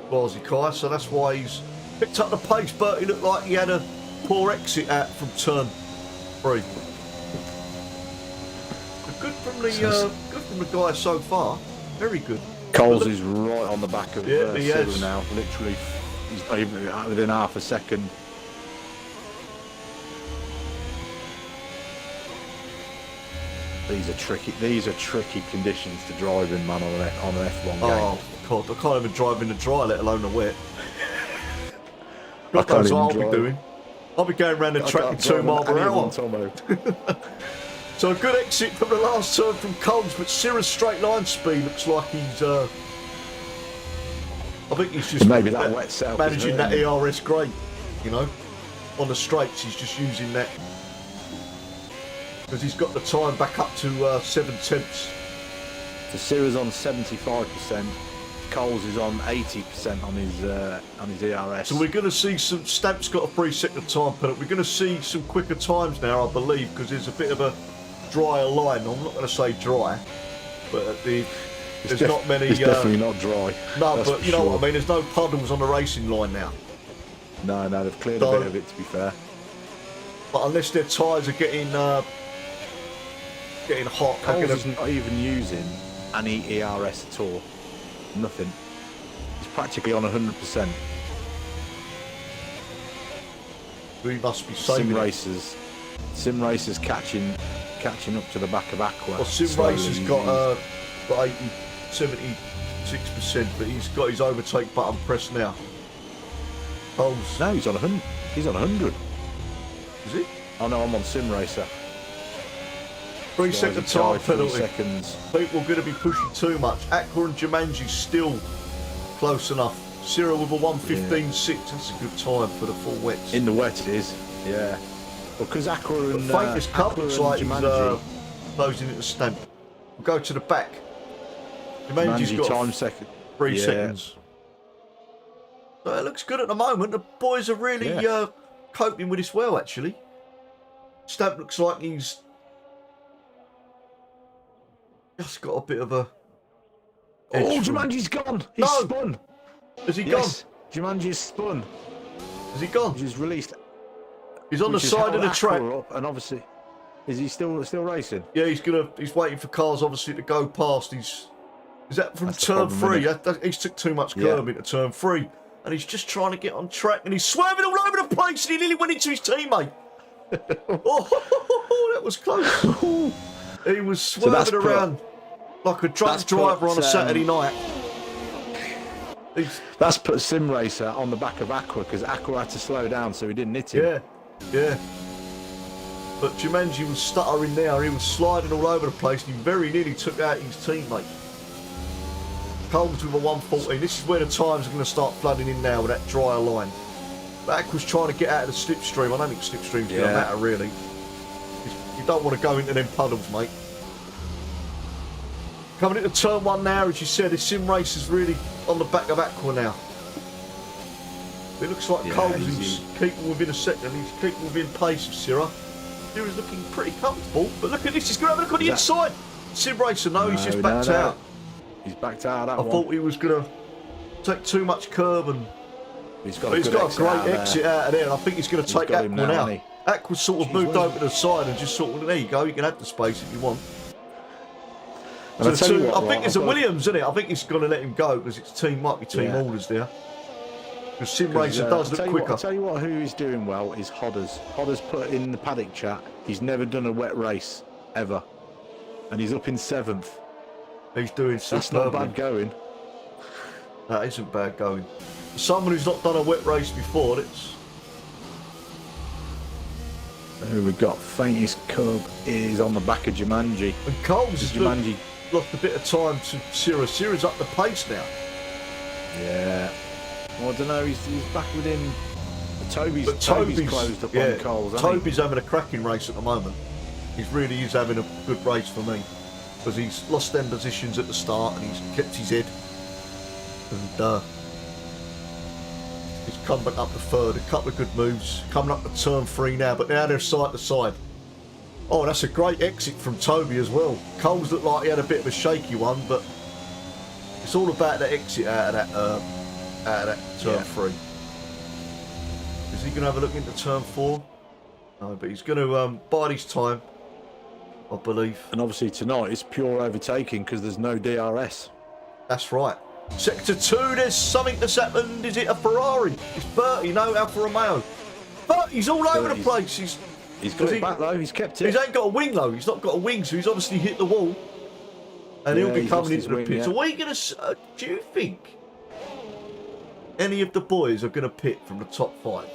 Speaker 1: Swazi Kai, so that's why he's picked up the pace. Bertie looked like he had a poor exit out from turn 3. Good from the guy so far. Very good.
Speaker 2: Coles is right on the back of
Speaker 1: Sira
Speaker 2: now. Literally, he's within half a second. These are tricky conditions to drive in, man, on an F1 game.
Speaker 1: Oh God, I can't even drive in the dry, let alone the wet. God
Speaker 2: I
Speaker 1: knows
Speaker 2: can't
Speaker 1: what
Speaker 2: even
Speaker 1: I'll be doing. I'll be going around the track with 2 miles per hour. So a good exit from the last turn from Coles, but Sira's straight line speed looks like he's. I think he's just
Speaker 2: maybe that wet setup
Speaker 1: managing that ERS great, you know. On the straights, he's just using that because he's got the time back up to 7/10.
Speaker 2: So Sira's on 75%. Coles is on 80% on his ERS.
Speaker 1: So we're going to see some. Stamp's got a 3-second time penalty. We're going to see some quicker times now, I believe, because there's a bit of a drier line. I'm not going to say dry, but there's not many.
Speaker 2: It's definitely not dry.
Speaker 1: No, but you know what I mean. There's no puddles on the racing line now.
Speaker 2: No, they've cleared a bit of it, to be fair.
Speaker 1: But unless their tyres are getting hot,
Speaker 2: Coles is not even using any ERS at all. Nothing. He's practically on 100%.
Speaker 1: We must be saving
Speaker 2: Sim racers catching up to the back of Aqua.
Speaker 1: Well, Sim Racer's got 80 76%, but he's got his overtake button pressed now. Coles.
Speaker 2: No, he's on 100. He's on 100.
Speaker 1: Is he?
Speaker 2: Oh no, I'm on Sim Racer.
Speaker 1: 3 second time penalty.
Speaker 2: 3 seconds.
Speaker 1: People are going to be pushing too much. Aqua and Jumanji's still close enough. Cyril with a 1:15.6. That's a good time for the full wets.
Speaker 2: In the wet it is. Yeah. Well, because Aqua and
Speaker 1: faintest cut looks like he's
Speaker 2: Jumanji.
Speaker 1: closing it to stamp. We'll go to the back. Jumanji's got
Speaker 2: time second.
Speaker 1: 3 seconds. So it looks good at the moment. The boys are really coping with this well, actually. Stamp looks like he's just got a bit of a...
Speaker 2: Oh, Jumanji's gone. He's spun.
Speaker 1: Has he gone?
Speaker 2: Jumanji's spun.
Speaker 1: Has he gone?
Speaker 2: He's released.
Speaker 1: He's on the side of the track.
Speaker 2: Up, and obviously, is he still racing?
Speaker 1: Yeah, he's waiting for cars obviously to go past. Is that from
Speaker 2: That's
Speaker 1: turn
Speaker 2: problem,
Speaker 1: 3? He's took too much curb into turn 3, and he's just trying to get on track, and he's swerving all over the place, and he nearly went into his teammate. Oh, that was close. He was swerving around like a drunk driver on a Saturday night.
Speaker 2: That's put Sim Racer on the back of Aqua because Aqua had to slow down so he didn't hit him.
Speaker 1: Yeah. But Jumanji was stuttering there. He was sliding all over the place and he very nearly took out his teammate. Coles with a 1:14. This is where the times are going to start flooding in now with that drier line. But Aqua's trying to get out of the slipstream. I don't think slipstream's going to matter really. You don't want to go into them puddles, mate. Coming into turn 1 now, as you said, the Sim Race is really on the back of Aqua now. It looks like Coles is keeping within a second. He's keeping within pace of Syrah. Syrah's looking pretty comfortable, but look at this. He's going to have a look on the inside. Sim Racer, he's just backed out.
Speaker 2: He's backed out.
Speaker 1: I thought he was going to take too much curb, and
Speaker 2: he's got a
Speaker 1: great exit out of there. And I think he's going to take Aqua now. Aqua's sort of moved over to the side and just sort of, there you go. You can have the space if you want. So I think it's a Williams, isn't it? I think he's going to let him go because might be team orders there. Because Sim Racer does look quicker.
Speaker 2: I'll tell you what, who is doing well is Hodders. Hodders put in the paddock chat, he's never done a wet race, ever. And he's up in 7th.
Speaker 1: He's doing superbly.
Speaker 2: That's not bad going.
Speaker 1: That isn't bad going. For someone who's not done a wet race before, it's...
Speaker 2: Who we've got faintest curb is on the back of Jumanji.
Speaker 1: And Coles has
Speaker 2: Jumanji
Speaker 1: lost a bit of time to Syrah. Syrah's up the pace now.
Speaker 2: Yeah. Well, I don't know, he's back within... Toby's closed up on Coles.
Speaker 1: Toby's having a cracking race at the moment. He really is having a good race for me. Because he's lost them positions at the start and he's kept his head. And he's come back up to 3rd. A couple of good moves. Coming up to turn 3 now, but now they're side to side. Oh, that's a great exit from Toby as well. Coles looked like he had a bit of a shaky one, but it's all about the exit out of that turn 3. Is he going to have a look into turn 4? No, but he's going to bide his time, I believe.
Speaker 2: And obviously tonight it's pure overtaking because there's no DRS.
Speaker 1: That's right. Sector 2, there's something that's happened. Is it a Ferrari? It's Bertie, no Alfa Romeo. But he's all over the place.
Speaker 2: He's got it back though, he's kept it.
Speaker 1: He ain't got a wing though, he's not got a wing, so he's obviously hit the wall. And he'll be coming into the pit. So what are you going to... do you think any of the boys are going to pit from the top 5?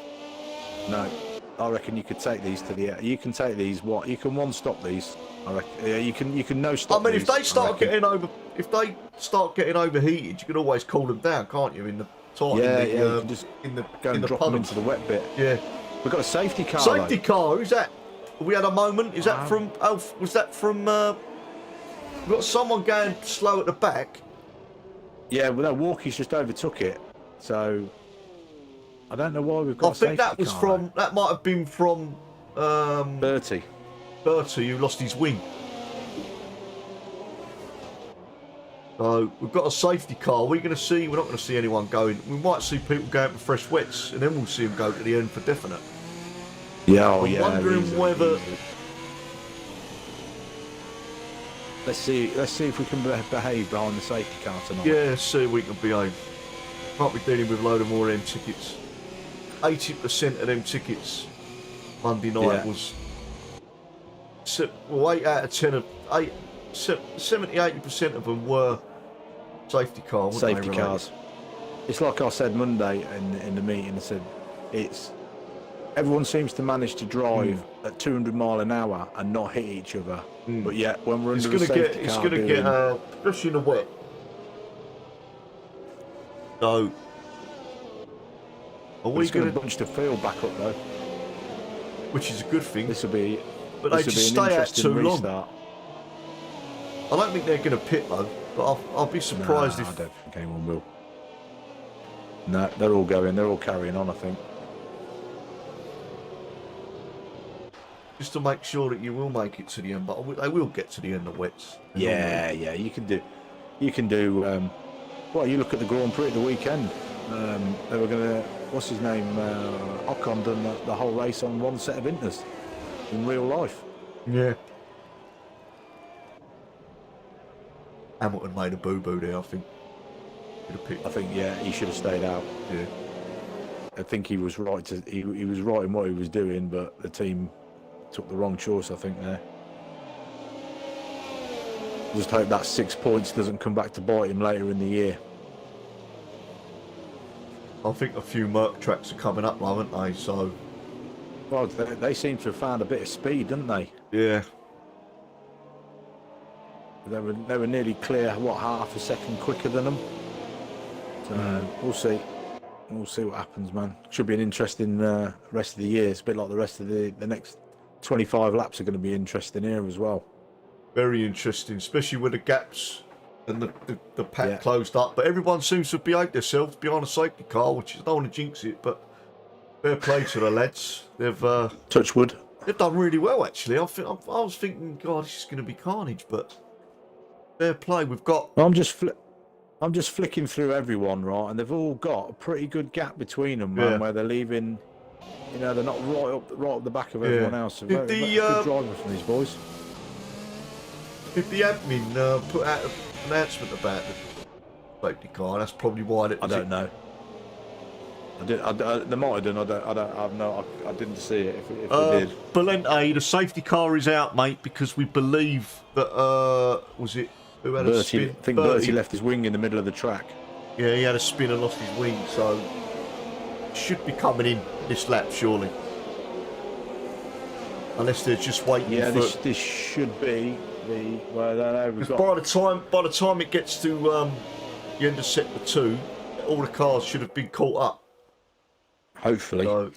Speaker 2: No. I reckon you could take these to the... You can take these, what? You can one-stop these. I reckon. Yeah, you can no-stop
Speaker 1: I mean, if they start getting overheated, you can always cool them down, can't you, in the time?
Speaker 2: Yeah, you can just go and drop them into the wet bit.
Speaker 1: Yeah.
Speaker 2: We've got a safety car.
Speaker 1: Safety car, who's that? We had a moment. Is that from... was that from... we've got someone going slow at the back.
Speaker 2: Yeah, well, no, Walkie's just overtook it. So, I don't know why we've got a safety car.
Speaker 1: I think that was from... That might have been from...
Speaker 2: Bertie.
Speaker 1: Bertie, who lost his wing. So, we've got a safety car. We're going to see... We're not going to see anyone going. We might see people going for fresh wets, and then we'll see them go to the end for definite.
Speaker 2: Yeah,
Speaker 1: I'm wondering whether...
Speaker 2: Let's see if we can behave behind the safety car tonight.
Speaker 1: Yeah, let's see if we can behave. Can't be dealing with a load of more of them tickets. 80% of them tickets Monday night was... Well, 8 out of 10 of... 70-80% of them were Safety car, wouldn't
Speaker 2: Safety
Speaker 1: they,
Speaker 2: cars. It's like I said Monday in the meeting. I said everyone seems to manage to drive at 200 mile an hour and not hit each other. But yet when we're under a safety car,
Speaker 1: it's going to get, especially in the wet. So, are we going to
Speaker 2: bunch the field back up though?
Speaker 1: Which is a good thing.
Speaker 2: This will be.
Speaker 1: But they just stay out too long. I don't think they're going to pit though. But I'll be surprised if.
Speaker 2: I don't think anyone will. No, they're all going. They're all carrying on. I think.
Speaker 1: Just to make sure that you will make it to the end, but they will get to the end of wets.
Speaker 2: Yeah, you can do. Well, you look at the Grand Prix at the weekend. They were going to. What's his name? Ocon done the whole race on one set of inters in real life.
Speaker 1: Yeah. Hamilton made a boo-boo there, I think.
Speaker 2: Yeah, he should have stayed out.
Speaker 1: Yeah.
Speaker 2: I think he was right. He was right in what he was doing, but the team took the wrong choice, I think, there. Just hope that 6 points doesn't come back to bite him later in the year.
Speaker 1: I think a few Merc tracks are coming up, haven't they? So,
Speaker 2: well, they seem to have found a bit of speed, didn't they?
Speaker 1: Yeah.
Speaker 2: They were nearly clear, half a second quicker than them. So we'll see. We'll see what happens, man. Should be an interesting rest of the year. It's a bit like the rest of the next 25 laps are going to be interesting here as well.
Speaker 1: Very interesting, especially with the gaps and the pack closed up. But everyone seems to have behaved themselves behind a safety car, which is, I don't want to jinx it, but fair play to the lads. They've
Speaker 2: touch wood.
Speaker 1: They've done really well, actually. I was thinking, God, this is going to be carnage, but fair play. We've got.
Speaker 2: I'm just flicking through everyone, right, and they've all got a pretty good gap between them, man, where they're leaving. You know, they're not right up the back of everyone else. So good driver from these boys.
Speaker 1: Did the admin put out an announcement about the safety car? That's probably why.
Speaker 2: I don't know. They might have done. I didn't see it. If they did.
Speaker 1: Valente, the safety car is out, mate, because we believe that was it. Who had a spin?
Speaker 2: I think Bertie left his wing in the middle of the track.
Speaker 1: Yeah, he had a spin and lost his wing, so should be coming in this lap, surely. Unless they're just waiting.
Speaker 2: Yeah,
Speaker 1: for...
Speaker 2: this should be the. Well, I don't know.
Speaker 1: Because by the time it gets to the end of sector 2, all the cars should have been caught up.
Speaker 2: Hopefully.
Speaker 1: So,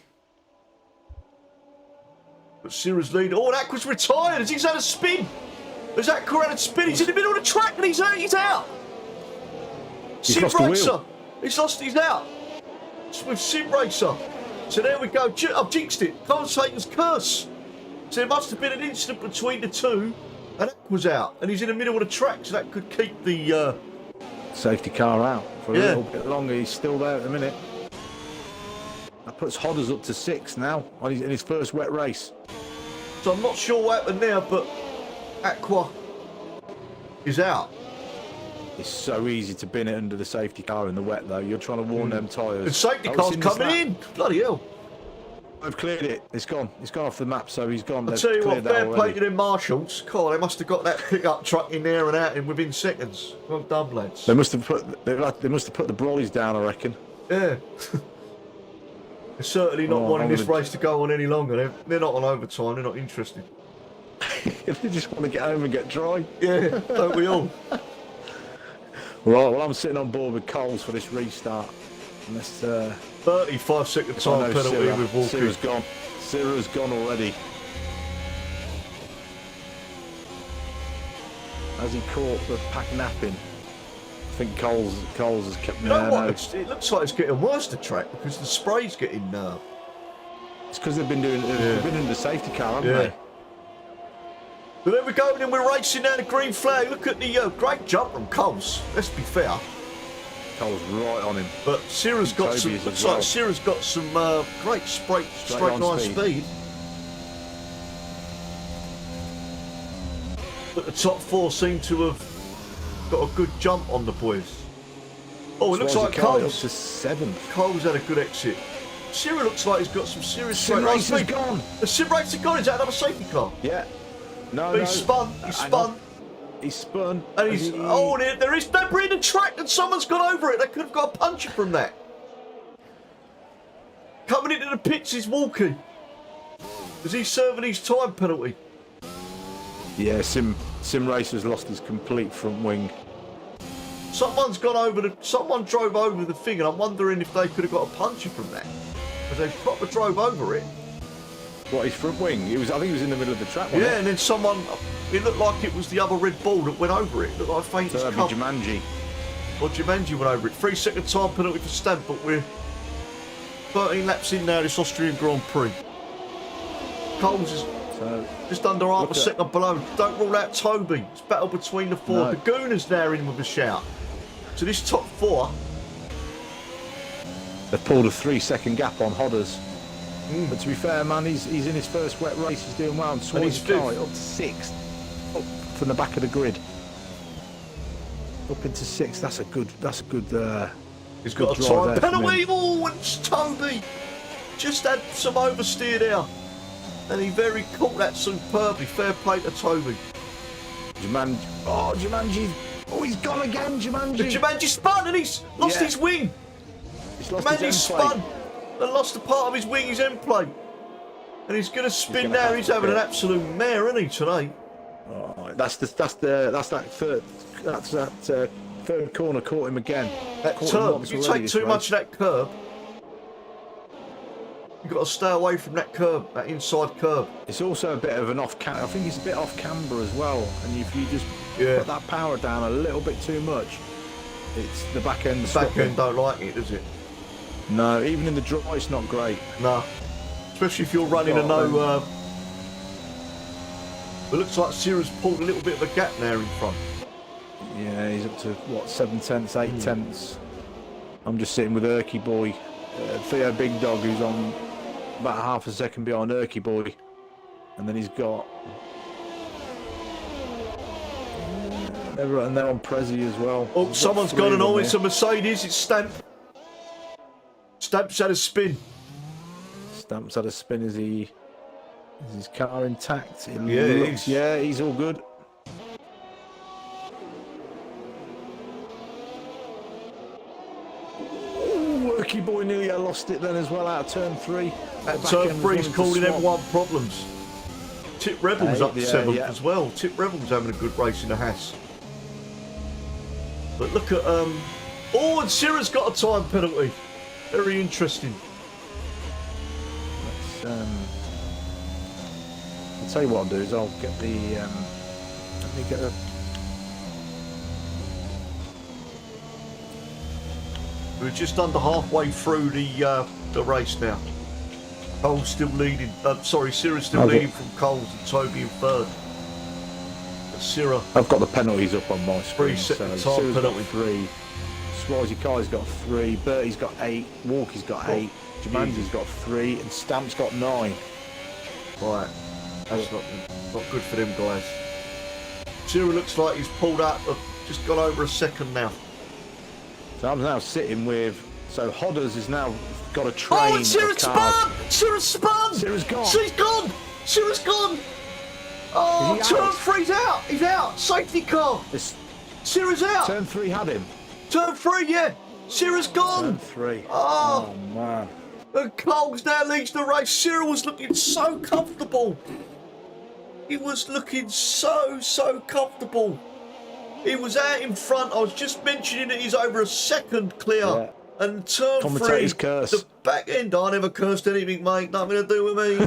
Speaker 1: but Sierra's leading. Oh, and Aqua's retired as he's had a spin. As Aqua had a spin, he's in the middle of the track and he's out.
Speaker 2: He's lost the wheel.
Speaker 1: He's out. With Sim Racer. So there we go. I've jinxed it. Commentator's curse. So there must have been an incident between the two, and Aqua's out, and he's in the middle of the track, so that could keep the
Speaker 2: safety car out for a little bit longer. He's still there at the minute. That puts Hodders up to 6 now in his first wet race.
Speaker 1: So I'm not sure what happened there, but Aqua is out.
Speaker 2: It's so easy to bin it under the safety car in the wet, though. You're trying to warn them tyres.
Speaker 1: The safety car's coming in. Bloody hell.
Speaker 2: I've cleared it. It's gone. It's gone off the map, so he's gone.
Speaker 1: I'll tell you what, fair play to them marshals. God, they must have got that pickup truck in there and out in within seconds. Well done, lads.
Speaker 2: They must have put the brollies down, I reckon.
Speaker 1: Yeah. They're certainly not wanting this race to go on any longer. They're not on overtime. They're not interested.
Speaker 2: They just want to get home and get dry.
Speaker 1: Yeah, don't we all?
Speaker 2: Right, well, I'm sitting on board with Coles for this restart. And this,
Speaker 1: 35-second time penalty with Walker.
Speaker 2: Sierra's gone. Sierra's gone already. Has he caught the pack napping? I think Coles has kept me there.
Speaker 1: It looks like it's getting worse, the track, because the spray's getting...
Speaker 2: It's because they've been in the safety car, haven't they?
Speaker 1: But there we go, then we're racing down the green flag. Look at the great jump from Coles. Let's be fair.
Speaker 2: Coles right on him.
Speaker 1: But Sierra's got some. Looks like Sierra's got some great straight line speed. But the top 4 seem to have got a good jump on the boys. Oh, it looks like Coles.
Speaker 2: Up to 7th.
Speaker 1: Coles had a good exit. Sierra looks like he's got some serious
Speaker 2: straight line speed. The
Speaker 1: Sim Racer's gone. Is that another safety car?
Speaker 2: Yeah. No,
Speaker 1: but he spun.
Speaker 2: He's spun.
Speaker 1: And he's... Oh, there is debris in the track and someone's gone over it. They could have got a puncher from that. Coming into the pits is Walkie. Is he serving his time penalty?
Speaker 2: Yeah, Sim Racer's lost his complete front wing.
Speaker 1: Someone's gone over the... Someone drove over the thing, and I'm wondering if they could have got a puncher from that. Because they proper drove over it.
Speaker 2: What, his front wing? I think he was in the middle of the track,
Speaker 1: yeah, and then someone... It looked like it was the other Red Bull that went over it. It looked like faintest
Speaker 2: so that'd be Jumanji.
Speaker 1: Or Jumanji went over it. 3-second time penalty for Stamp, but we're 13 laps in now, this Austrian Grand Prix. Coles is just under half a second below. Don't rule out Toby. It's battle between the four. The Gooner's now in with a shout. So this top four...
Speaker 2: They've pulled a 3-second gap on Hodders. But to be fair, man, he's in his first wet race. He's doing well. And he's up to 6th, up from the back of the grid, up into 6th. That's a good.
Speaker 1: He's got a time penalty. Oh, it's Toby. Just had some oversteer there, and he very caught that superbly. Fair play to Toby.
Speaker 2: Jumanji. Oh, he's gone again, Jumanji.
Speaker 1: Jumanji spun and he's lost his wing.
Speaker 2: He's lost
Speaker 1: Jumanji
Speaker 2: his
Speaker 1: spun and lost a part of his wing, his end plate. And he's going to spin now. He's having an absolute mare, isn't he, today?
Speaker 2: Oh, that's that third corner caught him again.
Speaker 1: That curb, if you take too much of that curb, you've got to stay away from that curb, that inside curb.
Speaker 2: It's also a bit of an off-camber. I think it's a bit off-camber as well. And if you just put that power down a little bit too much, it's the back end.
Speaker 1: The back end don't like it, does it?
Speaker 2: No, even in the dry, it's not great.
Speaker 1: No, especially if you're running a no. It looks like Sierra's pulled a little bit of a gap now in front.
Speaker 2: Yeah, he's up to what, 7 tenths, 8 tenths. I'm just sitting with Erky Boy, Theo Big Dog, who's on about half a second behind Erky Boy, and then he's got. And they're on Prezi as well.
Speaker 1: Oh, someone's got an all. It's a Mercedes. It's Stamp. Stamp's had a spin.
Speaker 2: Stamp's had a spin. Is his car intact?
Speaker 1: Yeah,
Speaker 2: he's all good. Worky Boy nearly lost it then as well out of turn 3.
Speaker 1: That turn 3's causing everyone problems. Tip Rebel's up to 7th as well. Tip Rebel's having a good race in the Haas. But look at oh, and Sierra's got a time penalty. Very interesting.
Speaker 2: I'll tell you what I'll do is I'll get the let me get a.
Speaker 1: We're just under halfway through the race now. Cole's still leading. Sierra's still leading from Coles and Toby in 3rd. Sierra.
Speaker 2: I've got the penalties up on my screen.
Speaker 1: 3-second time penalty.
Speaker 2: 3. Swarzy Kai's got 3. Bertie's got 8. Walkie's got 8. Jumanji's got 3, and Stamp's got 9.
Speaker 1: Right. That's not good for them guys. Sierra looks like he's pulled out. Just gone over a second now.
Speaker 2: So I'm now sitting with. So Hodders is now got a train.
Speaker 1: Oh, and Sierra's spun! Sierra's spun!
Speaker 2: Sierra's gone!
Speaker 1: She's gone! Sierra's gone! Oh, turn 3's out! He's out! Safety car! Sierra's out!
Speaker 2: Turn 3 had him.
Speaker 1: Turn 3, yeah! Sierra's gone!
Speaker 2: Turn 3.
Speaker 1: Oh
Speaker 2: man.
Speaker 1: And Coles now leads the race. Sierra was looking so comfortable. He was looking so comfortable. He was out in front. I was just mentioning that he's over a second clear. Yeah. And turn 3,
Speaker 2: curse.
Speaker 1: The back end. I never cursed anything, mate. Nothing to do with me.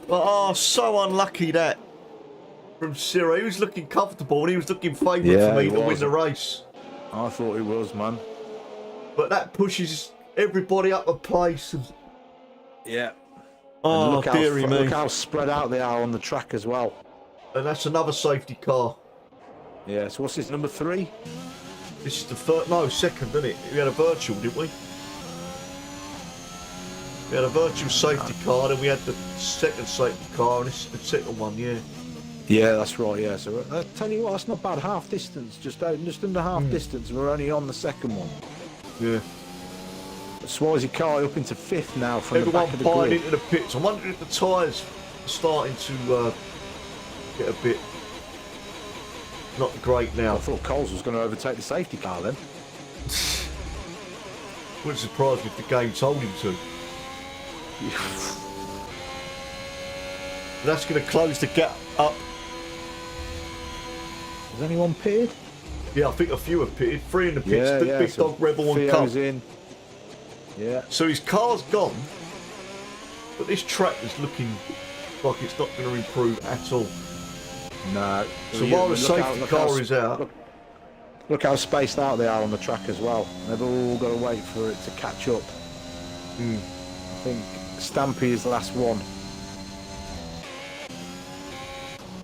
Speaker 1: But so unlucky that from Sierra. He was looking comfortable and he was looking favourite for me to win the race.
Speaker 2: I thought he was, man.
Speaker 1: But that pushes everybody up a place.
Speaker 2: Yeah.
Speaker 1: Oh, dearie me.
Speaker 2: Look how spread out they are on the track as well.
Speaker 1: And that's another safety car.
Speaker 2: Yeah, so what's this, number 3?
Speaker 1: This is the third, no, second, isn't it? We had a virtual, didn't we? We had a virtual safety car, and we had the second safety car, and this is the second one, yeah.
Speaker 2: Yeah, that's right, yeah. So I tell you what, that's not bad. Half distance, just under half distance. We're only on the second one.
Speaker 1: Yeah.
Speaker 2: Swarzy Kai up into 5th now from the back of the grid.
Speaker 1: Everyone into the pits. I'm wondering if the tyres are starting to get a bit not great now.
Speaker 2: I thought Coles was going to overtake the safety car then.
Speaker 1: Wouldn't surprise me if the game told him to. That's going to close the gap up.
Speaker 2: Has anyone pitted?
Speaker 1: Yeah, I think a few have pitted. 3 in the pits. The Big
Speaker 2: so
Speaker 1: Dog, Rebel and
Speaker 2: Theo's
Speaker 1: Cub.
Speaker 2: in. Yeah.
Speaker 1: So his car's gone, but this track is looking like it's not going to improve at all.
Speaker 2: No.
Speaker 1: So while the safety car is out...
Speaker 2: Look how spaced out they are on the track as well. They've all got to wait for it to catch up. I think Stampy is the last one.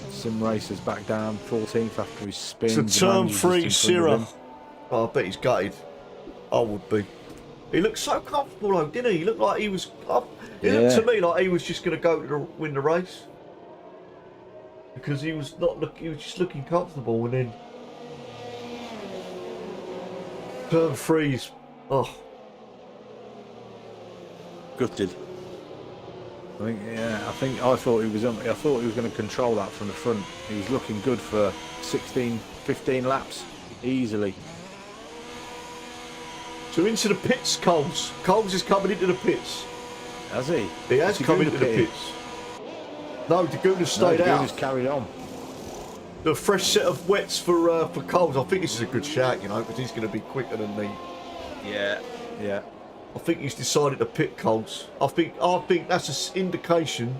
Speaker 2: Sim Racer's back down 14th after his spin.
Speaker 1: So turn 3, Syrah. Oh, I bet he's gutted. I would be. He looked so comfortable though, didn't he? He looked like he was... It looked to me like he was just going to go to win the race. Because he was just looking comfortable, and then... Turn 3's... Oh.
Speaker 2: Gutted. I thought he was going to control that from the front. He was looking good for 16, 15 laps easily.
Speaker 1: So into the pits, Coles. Coles is coming into the pits.
Speaker 2: Has he?
Speaker 1: He has come into the pits. No, Daguna's stayed out.
Speaker 2: Daguna's carried on.
Speaker 1: The fresh set of wets for Coles. I think this is a good shout, you know, because he's going to be quicker than me.
Speaker 2: Yeah. Yeah.
Speaker 1: I think he's decided to pit Coles. I think that's an indication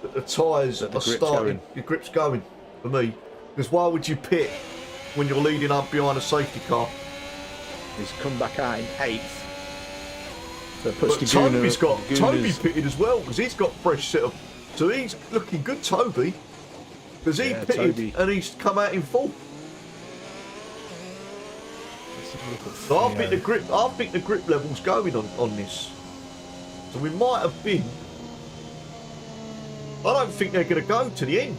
Speaker 1: that the tyres are starting. The grip's going for me. Because why would you pit when you're leading up behind a safety car?
Speaker 2: He's come back out in 8th. So it puts
Speaker 1: Toby pitted as well because he's got fresh set of. So he's looking good, Toby. Because he pitted and he's come out in 4th. So I think the grip level's going on this. So we might have been. I don't think they're going to go to the end.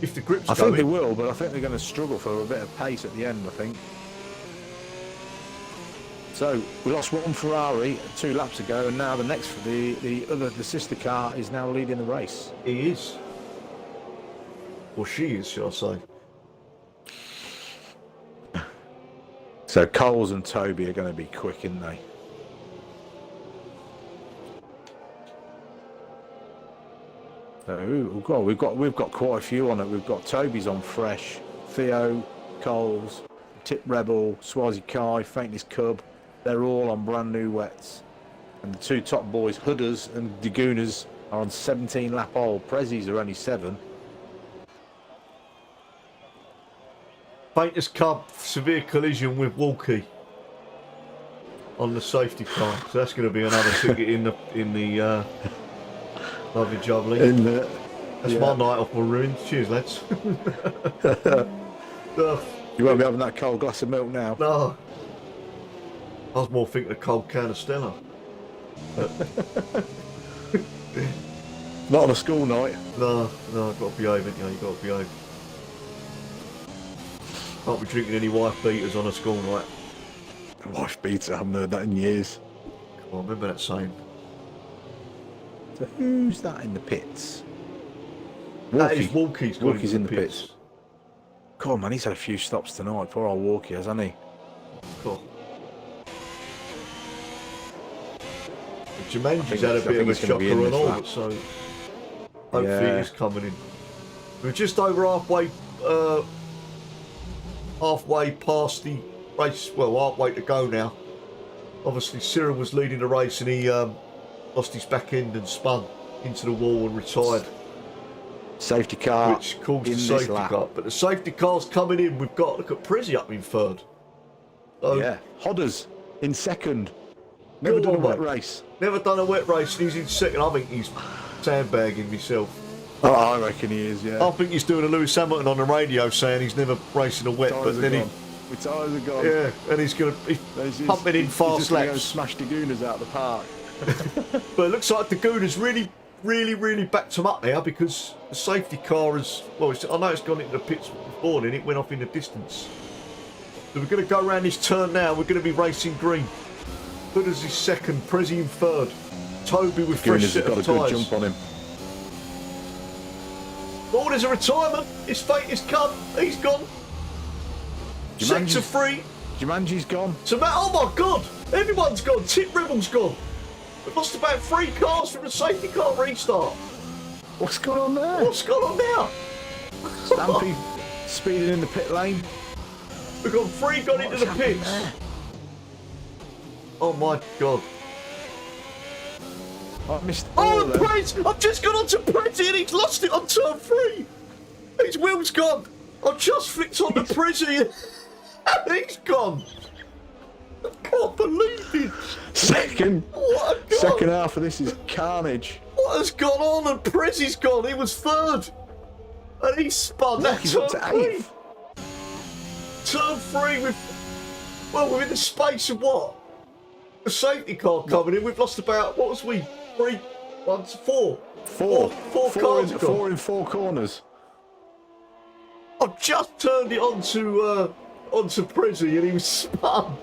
Speaker 1: If the grip's going.
Speaker 2: I think they will, but I think they're going to struggle for a bit of pace at the end, I think. So we lost one Ferrari 2 laps ago, and now the sister car is now leading the race.
Speaker 1: He is. Or she is, shall I say.
Speaker 2: So Coles and Toby are going to be quick, aren't they? So we've got quite a few on it. We've got Toby's on fresh, Theo, Coles, Tip Rebel, Swazi Kai, Faintness Cub. They're all on brand new wets. And the 2 top boys, Hudders and Dagunas, are on 17 lap old. Prezzies are only 7.
Speaker 1: Faintness Cub, severe collision with Walkie on the safety car. So that's going to be another ticket in the lovely jubbly. That's my night off my ruins. Cheers, lads.
Speaker 2: You won't be having that cold glass of milk now.
Speaker 1: No. I was more thinking a cold can of Stella.
Speaker 2: Not on a school night.
Speaker 1: No, I've got to behave, haven't you? You've got to behave. Can't be drinking any wife beaters on a school night.
Speaker 2: Wife beater, I haven't heard that in years.
Speaker 1: Come on, remember that saying.
Speaker 2: So who's that in the pits?
Speaker 1: That is Walkie's
Speaker 2: in the pits. Come on, man, he's had a few stops tonight. Poor old Walkie, hasn't he?
Speaker 1: Cool. Jumanji's had a bit of a shocker and all, so hopefully it is coming in. We're just over halfway past the race. Well, halfway to go now. Obviously, Cyril was leading the race and he lost his back end and spun into the wall and retired.
Speaker 2: Safety car,
Speaker 1: which caused the safety car. But the safety car's coming in. We've got, look at Prezzi up in 3rd. So,
Speaker 2: yeah, Hodders in 2nd. Never done a wet race.
Speaker 1: Never done a wet race, and he's in 2nd. I think he's sandbagging himself.
Speaker 2: Oh, I reckon he is, yeah.
Speaker 1: I think he's doing a Lewis Hamilton on the radio saying he's never racing a wet, but then
Speaker 2: his tires are gone.
Speaker 1: Yeah, and he's going to be pumping in fast laps.
Speaker 2: He's smash Dagunas out of the park.
Speaker 1: But it looks like Daguna's really backed him up now because the safety car is, well, I know it's gone into the pits before then, it went off in the distance. So we're going to go around this turn now, we're going to be racing green. Hooders is 2nd, Prezzi in 3rd. Toby with fresh set of tyres.
Speaker 2: Got a good jump on him.
Speaker 1: Oh, there's a retirement. His fate is come. He's gone. Sector 3.
Speaker 2: Jumanji's gone.
Speaker 1: Oh my God! Everyone's gone. Tip Rebel's gone. We've lost about 3 cars from the safety car restart.
Speaker 2: What's going on there?
Speaker 1: What's going on now?
Speaker 2: Stampede speeding in the pit lane.
Speaker 1: We've got 3 gone into the pits.
Speaker 2: There?
Speaker 1: Oh my God.
Speaker 2: I missed
Speaker 1: Oh,
Speaker 2: all of them.
Speaker 1: Prez! I've just gone on to Prezi and he's lost it on turn 3. His wheel's gone. I've just flicked on the Prezi and he's gone. I can't believe it.
Speaker 2: Second half of this is carnage.
Speaker 1: What has gone on? And Prezi's gone. He was 3rd. And he spun.
Speaker 2: Look, he's up to 8th.
Speaker 1: Turn 3 with... Well, within the space of what? The safety car coming in. We've lost about... What was we? 3... 1 to 4. Four cars gone.
Speaker 2: 4 in 4 corners.
Speaker 1: I've just turned it onto Prezi and he was spun.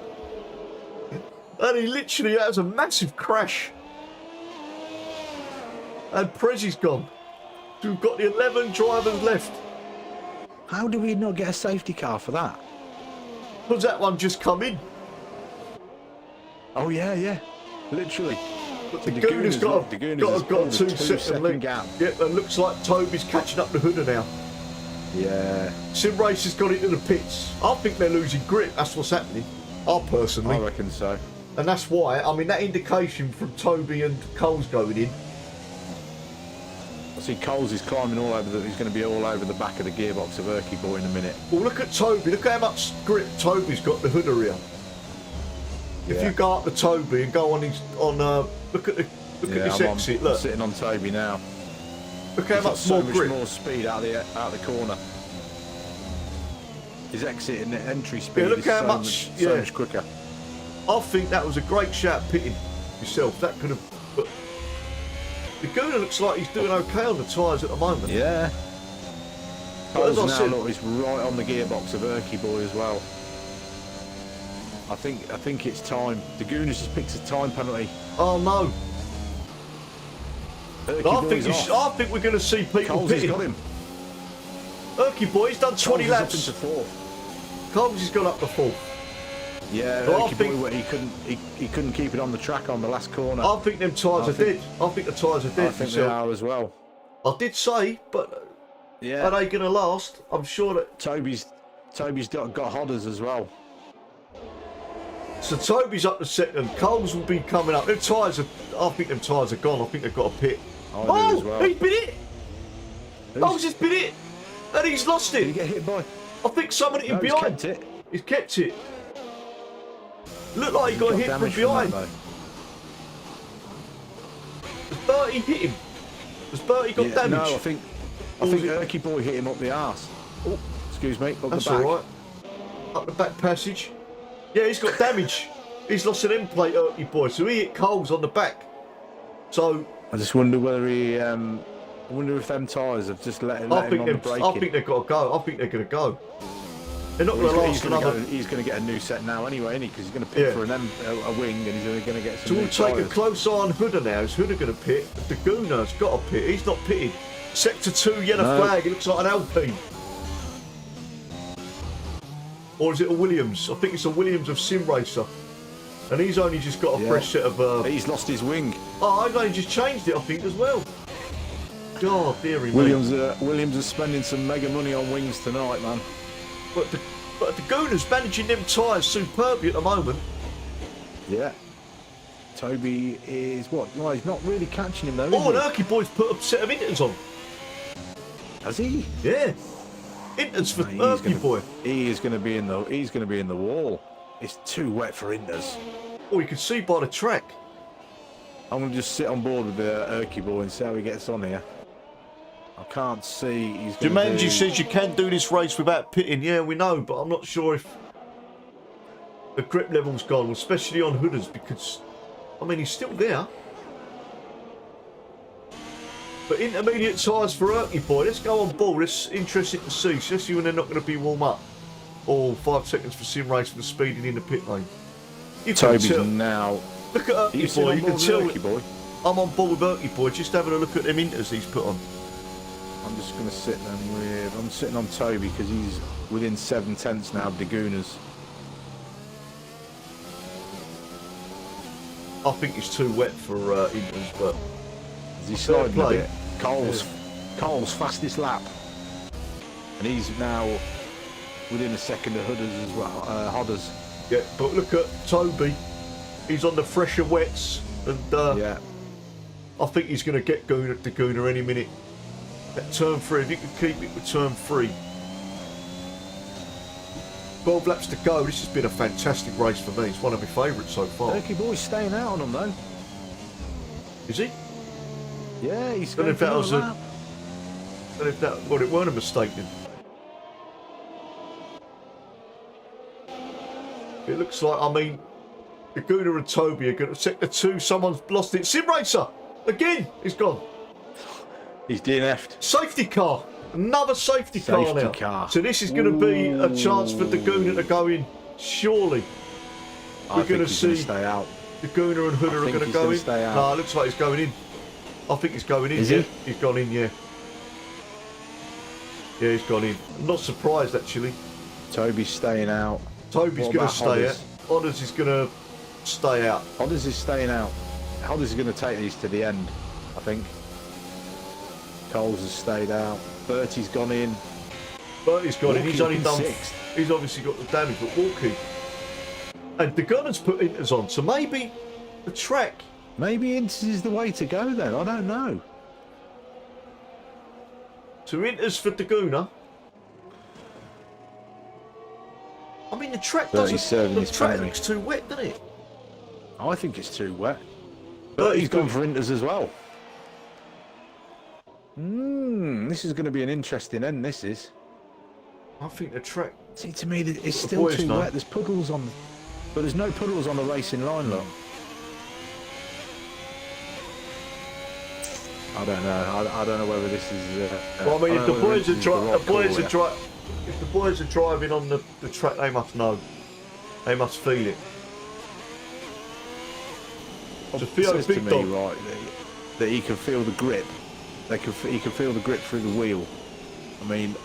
Speaker 1: And he literally has a massive crash. And Prezi's gone. So we've got the 11 drivers left.
Speaker 2: How do we not get a safety car for that?
Speaker 1: Because that one just come in.
Speaker 2: Oh yeah. Literally.
Speaker 1: But the Gooner's got a 2-second lead
Speaker 2: gap.
Speaker 1: Yep, and looks like Toby's catching up to Hooder now.
Speaker 2: Yeah.
Speaker 1: Sim Race has got into the pits. I think they're losing grip. That's what's happening. Personally.
Speaker 2: I reckon so.
Speaker 1: And that's why, I mean, that indication from Toby and Cole's going in.
Speaker 2: I see Coles is climbing all over he's going to be all over the back of the gearbox of Erky Boy in a minute.
Speaker 1: Well, look at Toby. Look how much grip Toby's got the Hooder here. If you go up to Toby and go on look at this exit. Look,
Speaker 2: I'm sitting on Toby now.
Speaker 1: Look how much
Speaker 2: so
Speaker 1: more
Speaker 2: much
Speaker 1: grip.
Speaker 2: more speed out the corner. His exit and entry speed
Speaker 1: look
Speaker 2: is
Speaker 1: how
Speaker 2: so much quicker.
Speaker 1: I think that was a great shout pitting yourself. That could have. But the Gooner looks like he's doing okay on the tyres at the moment.
Speaker 2: Yeah.
Speaker 1: But as I
Speaker 2: now
Speaker 1: said,
Speaker 2: look, he's right on the gearbox of Erky Boy as well. I think it's time. The Gooner's just picked a time penalty.
Speaker 1: Oh no.
Speaker 2: I
Speaker 1: think we're going to see people
Speaker 2: Coles
Speaker 1: pitting.
Speaker 2: has got him.
Speaker 1: Erky Boy, he's done 20 laps.
Speaker 2: Coles is up into 4th.
Speaker 1: Coles has gone up to 4th.
Speaker 2: Yeah, Erky Boy, he couldn't keep it on the track on the last corner.
Speaker 1: I think them tyres are dead. I think the tyres are dead.
Speaker 2: I think they are as well.
Speaker 1: I did say, but are they going to last? I'm sure that
Speaker 2: Toby's got hodders as well.
Speaker 1: So Toby's up to 2nd. Coles will be coming up. Them tyres are. I think them tyres are gone. I think they've got a pit.
Speaker 2: I do as well.
Speaker 1: He's been it. Coles has been it, and he's lost it.
Speaker 2: Did he get hit by?
Speaker 1: I think someone hit him behind. He's kept it. Looked like he got hit from behind. Has Bertie hit him? Has Bertie got damage?
Speaker 2: No, I think Erky Boy hit him up the arse. Oh, excuse me, up
Speaker 1: That's
Speaker 2: the back.
Speaker 1: all right. Up the back passage. Yeah, he's got damage. He's lost an end plate, Erky Boy, so he hit Coles on the back. So
Speaker 2: I just wonder whether I wonder if them tyres have just let him on the braking.
Speaker 1: I think they've got to go. I think they're going to go. They're not going to last another.
Speaker 2: He's going to get a new set now anyway, isn't he? Because he's going to pit for a wing, and he's going to get some.
Speaker 1: So we'll take a close eye on Hooder now. Is Hooder going to pit? The Gooner's got to pit. He's not pitted. Sector 2 yellow flag. It looks like an Alpine. Or is it a Williams? I think it's a Williams of Sim Racer. And he's only just got a fresh set of...
Speaker 2: He's lost his wing.
Speaker 1: Oh, I've only just changed it, I think, as well. God, dearie me.
Speaker 2: Williams is spending some mega money on wings tonight, man.
Speaker 1: But the Gooner's managing them tyres superbly at the moment.
Speaker 2: Yeah. Toby is what? Well, he's not really catching him though.
Speaker 1: Oh, and Erky Boy's put a set of Inters on.
Speaker 2: Has he?
Speaker 1: Yeah. Inters for Erky Boy.
Speaker 2: He's going to be in the wall. It's too wet for Inters.
Speaker 1: Oh, you can see by the track.
Speaker 2: I'm going to just sit on board with the Erky Boy and see how he gets on here. I can't see.
Speaker 1: Jumanji says you can do this race without pitting. Yeah, we know, but I'm not sure if the grip level's gone, especially on Hooders, because, I mean, he's still there. But intermediate tyres for Erky Boy. Let's go on board. It's interesting to see, especially when they're not going to be warm up. Or 5 seconds for sim race for the speeding in the pit lane.
Speaker 2: Toby's now.
Speaker 1: Look at Erky Boy. You can tell. I'm on board with Erky Boy. Just having a look at them inters he's put on.
Speaker 2: I'm just going to sit then with... I'm sitting on Toby because he's within 7/10 now of Daguna's.
Speaker 1: I think it's too wet for Inters, but...
Speaker 2: Is he sliding a bit? Cole's fastest lap. And he's now within a second of Hudders as well. Hodders.
Speaker 1: Yeah, but look at Toby. He's on the fresher wets, and
Speaker 2: yeah.
Speaker 1: I think he's going to get Daguna any minute. At turn 3, if he can keep it with turn 3. 12 laps to go. This has been a fantastic race for me. It's one of my favourites so far.
Speaker 2: Turkey Boy's staying out on them though.
Speaker 1: Is he?
Speaker 2: Yeah, he's
Speaker 1: going
Speaker 2: going
Speaker 1: for
Speaker 2: a lap.
Speaker 1: And if that, well, it weren't a mistake then. It looks like, I mean, Daguna and Toby are going to sector 2. Someone's lost it. Sim Racer! Again! He's gone.
Speaker 2: He's DNF'd.
Speaker 1: Safety car. Another safety car now. So this is going to be a chance for Daguna to go in. Surely. We're going to see
Speaker 2: stay out.
Speaker 1: Daguna and Hooder are going to go in. No, it looks like he's going in. I think he's going in.
Speaker 2: Is he?
Speaker 1: He's gone in, yeah. Yeah, he's gone in. I'm not surprised, actually.
Speaker 2: Toby's staying out.
Speaker 1: Toby's going to stay out. Hodders is going to stay out.
Speaker 2: Hodders is staying out. Hodders is going to take these to the end, I think. Coles has stayed out. Bertie's gone in.
Speaker 1: Bertie's gone in. He's only done...
Speaker 2: sixth.
Speaker 1: He's obviously got the damage, but Walkie... And the Gunners put Inters on, so maybe the track...
Speaker 2: Maybe Inters is the way to go then, I don't know.
Speaker 1: So Inters for Daguna. I mean, the track doesn't... The track looks too wet, doesn't it?
Speaker 2: I think it's too wet. Bertie's gone for Inters as well. This is going to be an interesting end, this is.
Speaker 1: I think the track...
Speaker 2: See, to me, it's still too wet. There's puddles on... But there's no puddles on the racing line, look. I don't know. I don't know whether this is...
Speaker 1: well, I mean, if the boys are driving on the track, they must know. They must feel it.
Speaker 2: So Theo says to me, right, that he can feel the grip. He can feel the grip through the wheel. I mean,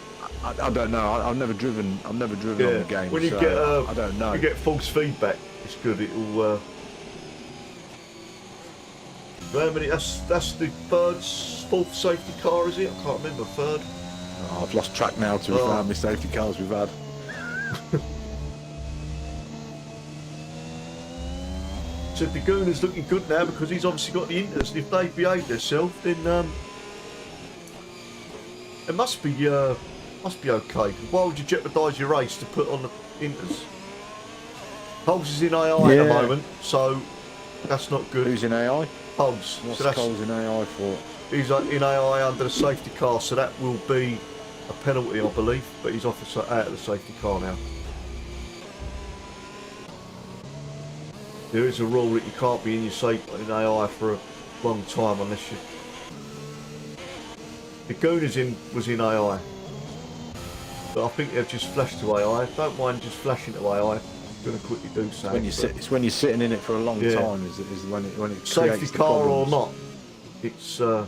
Speaker 2: I don't know. I've never driven on the game.
Speaker 1: When you
Speaker 2: so
Speaker 1: get,
Speaker 2: I don't know.
Speaker 1: You get false feedback. It's good. It'll. How many? That's the fourth safety car, is it? I can't remember. Third.
Speaker 2: Oh, I've lost track now to how many safety cars we've had.
Speaker 1: So Daguna's looking good now because he's obviously got the Inters, and if they behave themselves, then it must be okay. Why would you jeopardise your race to put on the Inters? Coles is in AI at the moment, so that's not good.
Speaker 2: Who's in AI?
Speaker 1: Coles.
Speaker 2: What's Coles in AI for?
Speaker 1: He's in AI under the safety car, so that will be a penalty, I believe. But he's off out of the safety car now. There is a rule that you can't be in your AI for a long time unless you... Daguna's was in AI. But I think they've just flashed to AI. Don't mind just flashing to AI. I'm going to quickly do so.
Speaker 2: It's when you're sitting in it for a long time is when it
Speaker 1: safety car or not. It's... So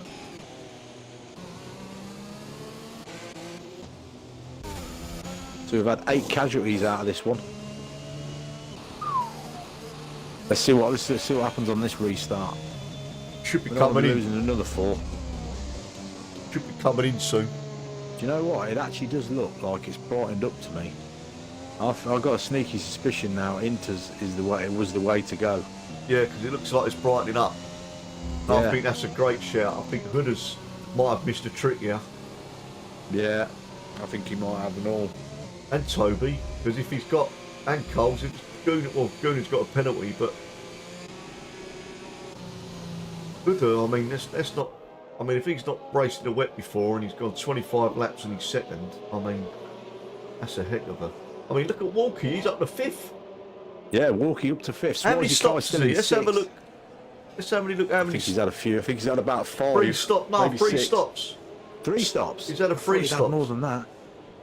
Speaker 2: we've had 8 casualties out of this one. Let's see what happens on this restart.
Speaker 1: Should be coming in.
Speaker 2: Losing another 4.
Speaker 1: Should be coming in soon.
Speaker 2: Do you know what? It actually does look like it's brightened up to me. I've got a sneaky suspicion now. Inters is the way. It was the way to go.
Speaker 1: Yeah, because it looks like it's brightening up. Yeah. I think that's a great shout. I think Hooders might have missed a trick here.
Speaker 2: Yeah, I think he might have an all.
Speaker 1: And Toby, because if he's got and Coles, if Gooner's got a penalty, but Hooder, I mean, that's not. I mean, if he's not raced in the wet before and he's gone 25 laps and he's second, I mean, that's a heck of a. I mean, look at Walkie. He's up to 5th.
Speaker 2: Yeah, Walkie up to 5th.
Speaker 1: How many stops is he? Let's have a look. Let's have a look. How many?
Speaker 2: I think he's had a few. I think he's had about 5.
Speaker 1: 3 stops. No, 3 stops.
Speaker 2: 3 stops.
Speaker 1: He's had a 3 stops.
Speaker 2: More than that.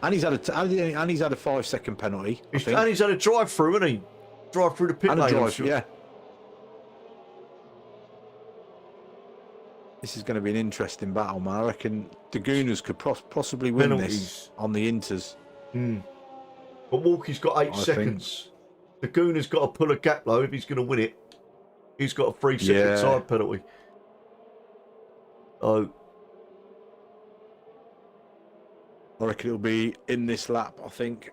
Speaker 2: And he's had a 5-second penalty.
Speaker 1: And he's had a drive-through, hasn't he? Drive through the pit lane.
Speaker 2: Yeah. This is going to be an interesting battle, man. I reckon the Gooners could possibly win this on the Inters.
Speaker 1: But Walkie's got 8 seconds. The Gooner's got to pull a gap though if he's going to win it. He's got a 3-second time penalty. Oh.
Speaker 2: I reckon it'll be in this lap, I think.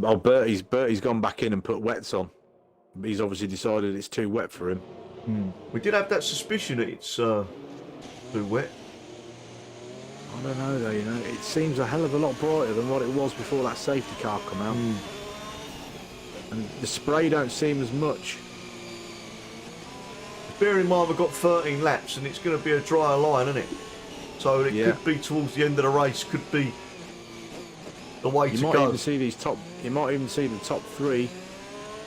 Speaker 2: Oh, Bertie's gone back in and put wets on. He's obviously decided it's too wet for him.
Speaker 1: We did have that suspicion that it's too wet.
Speaker 2: I don't know though, you know. It seems a hell of a lot brighter than what it was before that safety car come out. And the spray don't seem as much.
Speaker 1: Bear in mind we've got 13 laps and it's going to be a drier line, isn't it? So it could be towards the end of the race, could be the way to go.
Speaker 2: You might even see these you might even see the top 3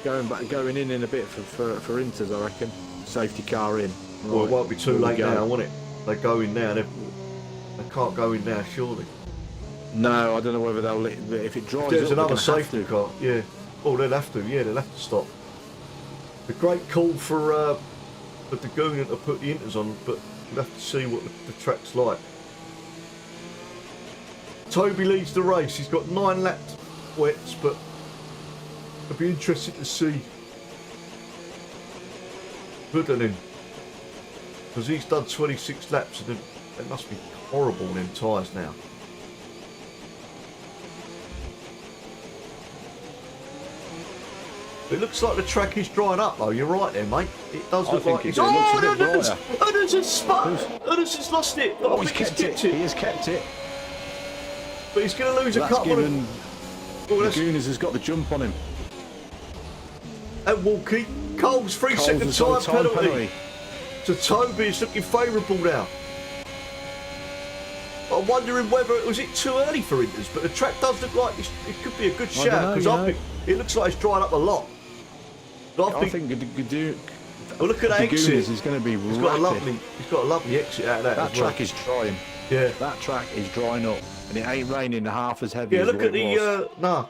Speaker 2: going in a bit for Inters, I reckon. Safety car in. Right.
Speaker 1: Well, it won't be too late now, won't it? They go in now. They can't go in now, surely.
Speaker 2: No, I don't know whether they'll. If it drives,
Speaker 1: there's another safety car. Yeah. Oh, they'll have to. Yeah, they'll have to stop. The great call for the Gooner to put the Inters on, but we'll have to see what the track's like. Toby leads the race. He's got 9 laps wets, but it'll be interesting to see Budden, because he's done 26 laps and they must be horrible in them tyres now. It looks like the track is drying up though, you're right there mate. It does look like it's... Anderson's lost it!
Speaker 2: Oh, he's kept it. He has kept it.
Speaker 1: But he's going to lose a couple of...
Speaker 2: The Gooners has got the jump on him.
Speaker 1: And Walkie. Cole's 3-second time penalty. So Toby is looking favourable now. I'm wondering whether it was too early for Inters, but the track does look like it could be a good shout, because it looks like it's dried up a lot.
Speaker 2: I think
Speaker 1: well, look at that exit.
Speaker 2: Is going to be
Speaker 1: he's got a lovely exit out of that.
Speaker 2: That track is drying.
Speaker 1: Yeah.
Speaker 2: That track is drying up, and it ain't raining half as heavy.
Speaker 1: Yeah,
Speaker 2: as
Speaker 1: look at
Speaker 2: the
Speaker 1: no.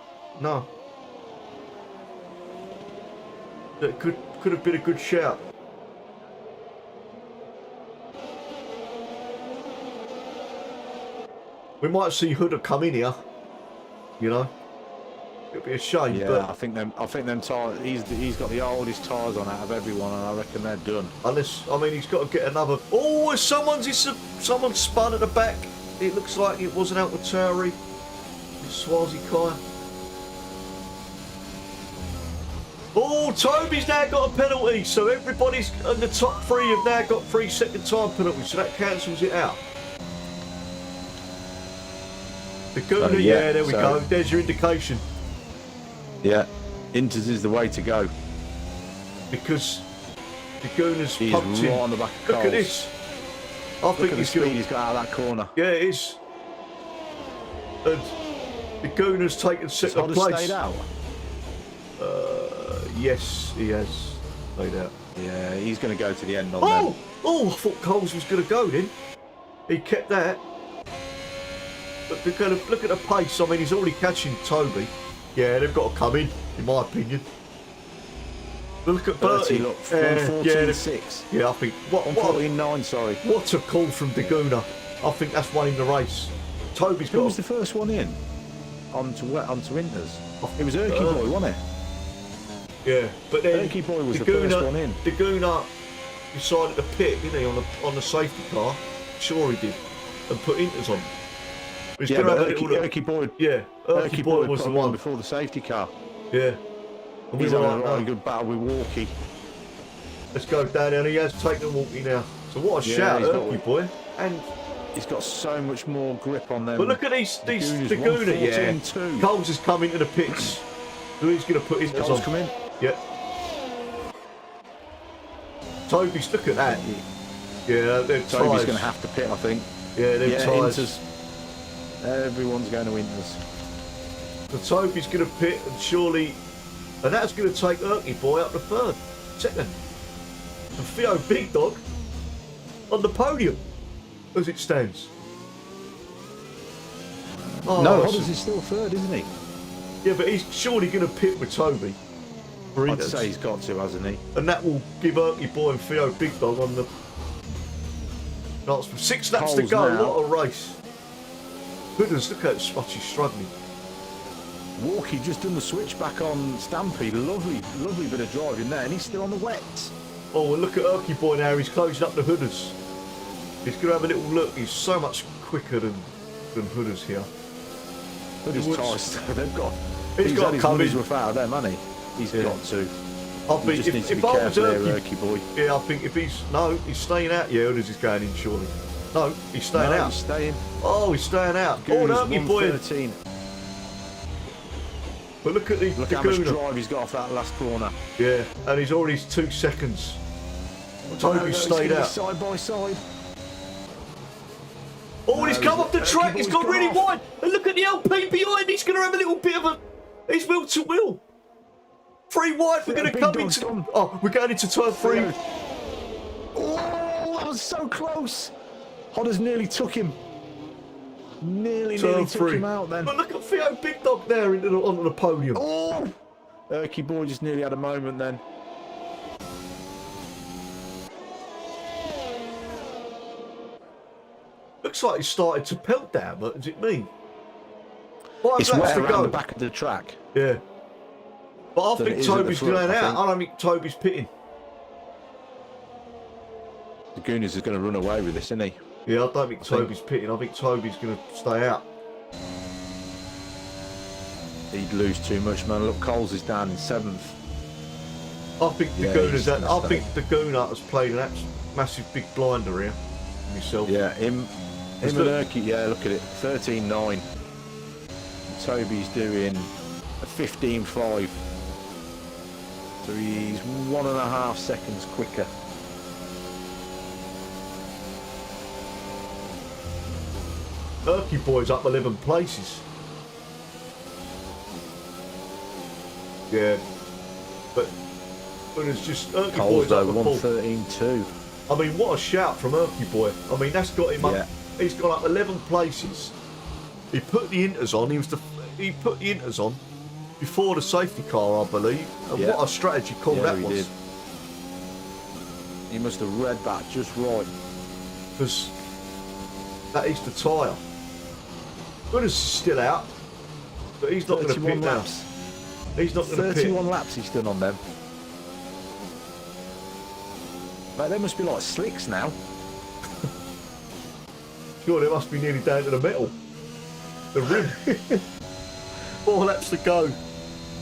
Speaker 1: That could have been a good shout. We might see Hooder come in here. You know, it'd be a shame.
Speaker 2: Yeah,
Speaker 1: but
Speaker 2: I think them tyres. He's got the oldest tyres on out of everyone, and I reckon they're done.
Speaker 1: Unless, I mean, he's got to get another. Oh, someone's spun at the back. It looks like it wasn't AlphaTauri. It's Swazi Kai. Oh, Toby's now got a penalty, so everybody's in the top 3 have now got 3-second time penalties, so that cancels it out. The Gooner, there we go. There's your indication.
Speaker 2: Yeah, Inters is the way to go.
Speaker 1: Because the Gooner's
Speaker 2: he's
Speaker 1: pumped
Speaker 2: right
Speaker 1: in.
Speaker 2: On the back of
Speaker 1: Look at this. I think
Speaker 2: he's
Speaker 1: speed
Speaker 2: he's got out of that corner.
Speaker 1: Yeah, it is. And the Gooner's taken second place.
Speaker 2: Stayed out?
Speaker 1: Yes, he has stayed out.
Speaker 2: Yeah, he's going to go to the end on them.
Speaker 1: Oh, I thought Coles was going to go then. He kept that. But they're going to look at the pace. I mean, he's already catching Toby. Yeah, they've got to come in my opinion. But look at Bertie.
Speaker 2: Look, 14.6.
Speaker 1: Yeah, I think...
Speaker 2: 14.9, sorry.
Speaker 1: What a call from Daguna. I think that's winning the race. Toby's got...
Speaker 2: Who was the first one in? Onto Inters? It was Erky Boy, wasn't it?
Speaker 1: Yeah, but then
Speaker 2: Erky Boy was the first one in.
Speaker 1: Daguna decided to pit, didn't he, on the safety car? Sure he did. And put Inters on.
Speaker 2: Yeah, but Erky Boy...
Speaker 1: Yeah, Erky Boy was the one.
Speaker 2: Before the safety car.
Speaker 1: Yeah.
Speaker 2: And he's having a really good battle with Walkie.
Speaker 1: Let's go down there, and he has taken Walkie now. So what a shout, Erky Boy. And
Speaker 2: he's got so much more grip on them.
Speaker 1: But look at these Daguna, yeah. Coles has come into the pits. Who he's going to put Inters on?
Speaker 2: Come in.
Speaker 1: Yeah. Toby's, look at that. Yeah, they're
Speaker 2: Toby's going to have to pit, I think.
Speaker 1: Yeah, they're tyres.
Speaker 2: Everyone's going to Inters.
Speaker 1: So Toby's going to pit, and surely... And that's going to take Erky Boy up to second. And Theo Big Dog on the podium, as it stands.
Speaker 2: Oh, no, Hodders is still third, isn't he?
Speaker 1: Yeah, but he's surely going to pit with Toby.
Speaker 2: I'd say he's got to, hasn't he?
Speaker 1: And that will give Erky Boy and Theo Big Dog on the Not 6 laps to go.
Speaker 2: now.
Speaker 1: What a race. Goodness, look how much he's struggling.
Speaker 2: Walkie just done the switch back on Stampy. Lovely bit of driving there, and he's still on the wets.
Speaker 1: Oh, and look at Erky Boy now. He's closing up the Hooders. He's going to have a little look. He's so much quicker than Hooders here.
Speaker 2: Hooders ties. They've got.
Speaker 1: He's got to come in.
Speaker 2: Without them, hasn't he? He's got to.
Speaker 1: I think if I was
Speaker 2: Erky Boy.
Speaker 1: Yeah, I think if he's staying out. Yeah, Hooders is going in surely. No, he's staying out.
Speaker 2: He's staying.
Speaker 1: Oh, he's staying out.
Speaker 2: Gooner's
Speaker 1: oh, Erky Boy.
Speaker 2: 13.
Speaker 1: But look at
Speaker 2: how much drive he's got off that last corner.
Speaker 1: Yeah, and he's already 2 seconds. Toby's stayed out.
Speaker 2: Side by side.
Speaker 1: Oh, and he's come off the track. He's gone really wide. And look at the LP behind. He's going to have a little bit of a. He's wheel to wheel. 3 wide. We're going to come into. Oh, we're going into turn 3.
Speaker 2: Oh, that was so close. Hodders nearly took him. Nearly took him out then.
Speaker 1: But look at Theo Big Dog there onto the podium.
Speaker 2: Oh! Erky Boy just nearly had a moment then.
Speaker 1: Looks like he started to pelt down, but does it mean?
Speaker 2: It's wet around the back of the track.
Speaker 1: Yeah. But I think Toby's going out. I don't think Toby's pitting.
Speaker 2: The Gooners is going to run away with this, isn't he?
Speaker 1: Yeah, I don't think Toby's pitting. I think Toby's going to stay out.
Speaker 2: He'd lose too much, man. Look, Coles is down in 7th.
Speaker 1: I think the Gooner has played an massive big blinder here. Himself.
Speaker 2: Yeah, him and Erky. Yeah, look at it. 13.9. Toby's doing a 15.5. So he's 1.5 seconds quicker.
Speaker 1: Erky Boy's up 11 places. Yeah. But it's just Erky Boy's up
Speaker 2: 113.2.
Speaker 1: I mean, what a shout from Erky Boy. I mean, that's got him up. He's gone up 11 places. He put the inters on. He put the inters on before the safety car, I believe. And what a strategy call that was.
Speaker 2: Did. He must have read that just right.
Speaker 1: Because that is the tyre. Goodness is still out, but he's not going to pit now. He's not going to pit.
Speaker 2: 31 laps he's done on them. Mate, they must be like slicks now.
Speaker 1: Sure, they must be nearly down to the metal. The rim. 4 laps to go.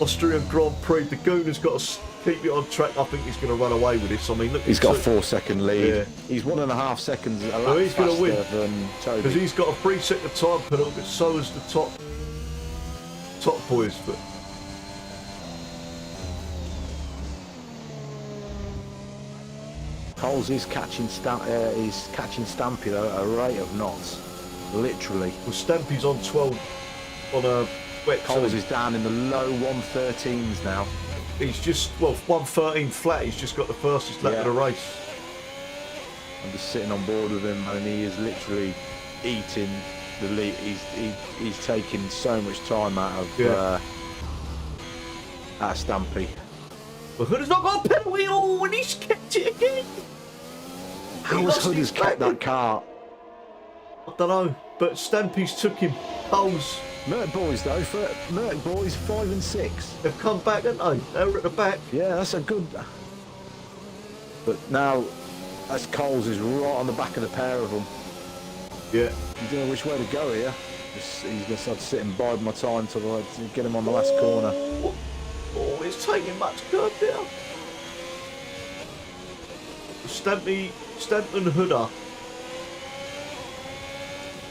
Speaker 1: Austrian Grand Prix. The Gooner's got to keep it on track. I think he's going to run away with this. I mean, look.
Speaker 2: He's got a 4-second lead. Yeah. He's 1.5 seconds a lap
Speaker 1: he's going to win
Speaker 2: than Toby.
Speaker 1: because he's got a 3-second time penalty, but so has the top boys. But
Speaker 2: Coles is catching Stampy though at a rate of knots, literally.
Speaker 1: Well, Stampy's on 12 on a wet.
Speaker 2: Coles is down in the low 113s now.
Speaker 1: He's just 113 flat. He's just got the fastest lap of the race.
Speaker 2: I'm just sitting on board with him, and he is literally eating the lead. He's taking so much time out of Stampy.
Speaker 1: But Hood's not got a penalty. Oh, and he's kept it again.
Speaker 2: How has Hood's kept that car?
Speaker 1: I don't know, but Stampy's took him. Coles.
Speaker 2: Merc Boys though, Merc Boys 5 and 6.
Speaker 1: They've come back, haven't they? They're at the back.
Speaker 2: Yeah, that's a good. But now, as Coles is right on the back of the pair of them.
Speaker 1: Yeah.
Speaker 2: I don't know which way to go here. He's just had to sit and bide my time to get him on the last corner.
Speaker 1: Oh, it's taking much curb down. Stampy and Hooder.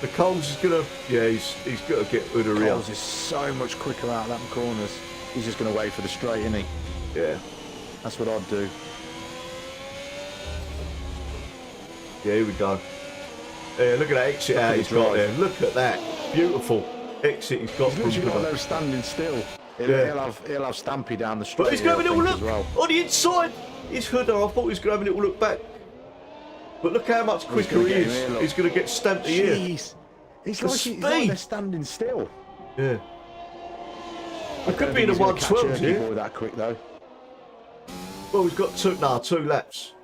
Speaker 1: The Coles is gonna, he's gonna get Hooder here.
Speaker 2: Coles is so much quicker out of them corners. He's just gonna wait for the straight, isn't he?
Speaker 1: Yeah.
Speaker 2: That's what I'd do.
Speaker 1: Yeah, here we go. Yeah, look at that exit out he's got there. Look at that. Beautiful exit he's got.
Speaker 2: He's literally got no standing still. He'll have Stampy down the straight.
Speaker 1: But he's going to have a little look on the inside. It's Hooder. I thought he was going to have a little look back. But look how much quicker he is. He's going to get Stampy here.
Speaker 2: He's like they're standing still.
Speaker 1: Yeah. It could be in the 112s here.
Speaker 2: That quick though.
Speaker 1: Well, we've got 2 laps.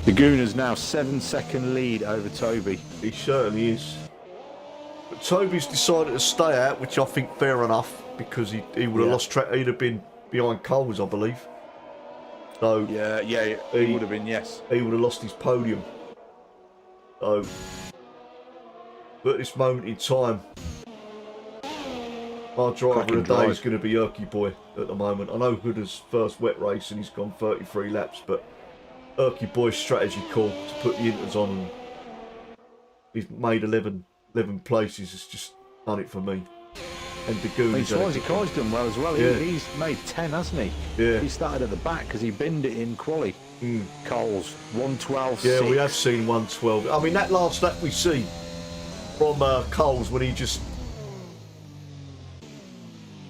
Speaker 2: The Gooner's now 7-second lead over Toby.
Speaker 1: He certainly is. But Toby's decided to stay out, which I think fair enough, because he would have lost track. He'd have been behind Coles, I believe. So
Speaker 2: yeah, he would have been, yes.
Speaker 1: He would have lost his podium. So, but at this moment in time, our driver of the day is going to be Erky Boy at the moment. I know Hooder's first wet race and he's gone 33 laps, but Erky Boy's strategy call to put the inters on, and he's made 11 places. It's just done it for me. And the Goonies.
Speaker 2: Swansea Kai's done well as well. Yeah. He's made 10, hasn't he?
Speaker 1: Yeah.
Speaker 2: He started at the back because he binned it in quali. Coles 112.
Speaker 1: Yeah, we have seen 112. I mean, that last lap we see from Coles when he just.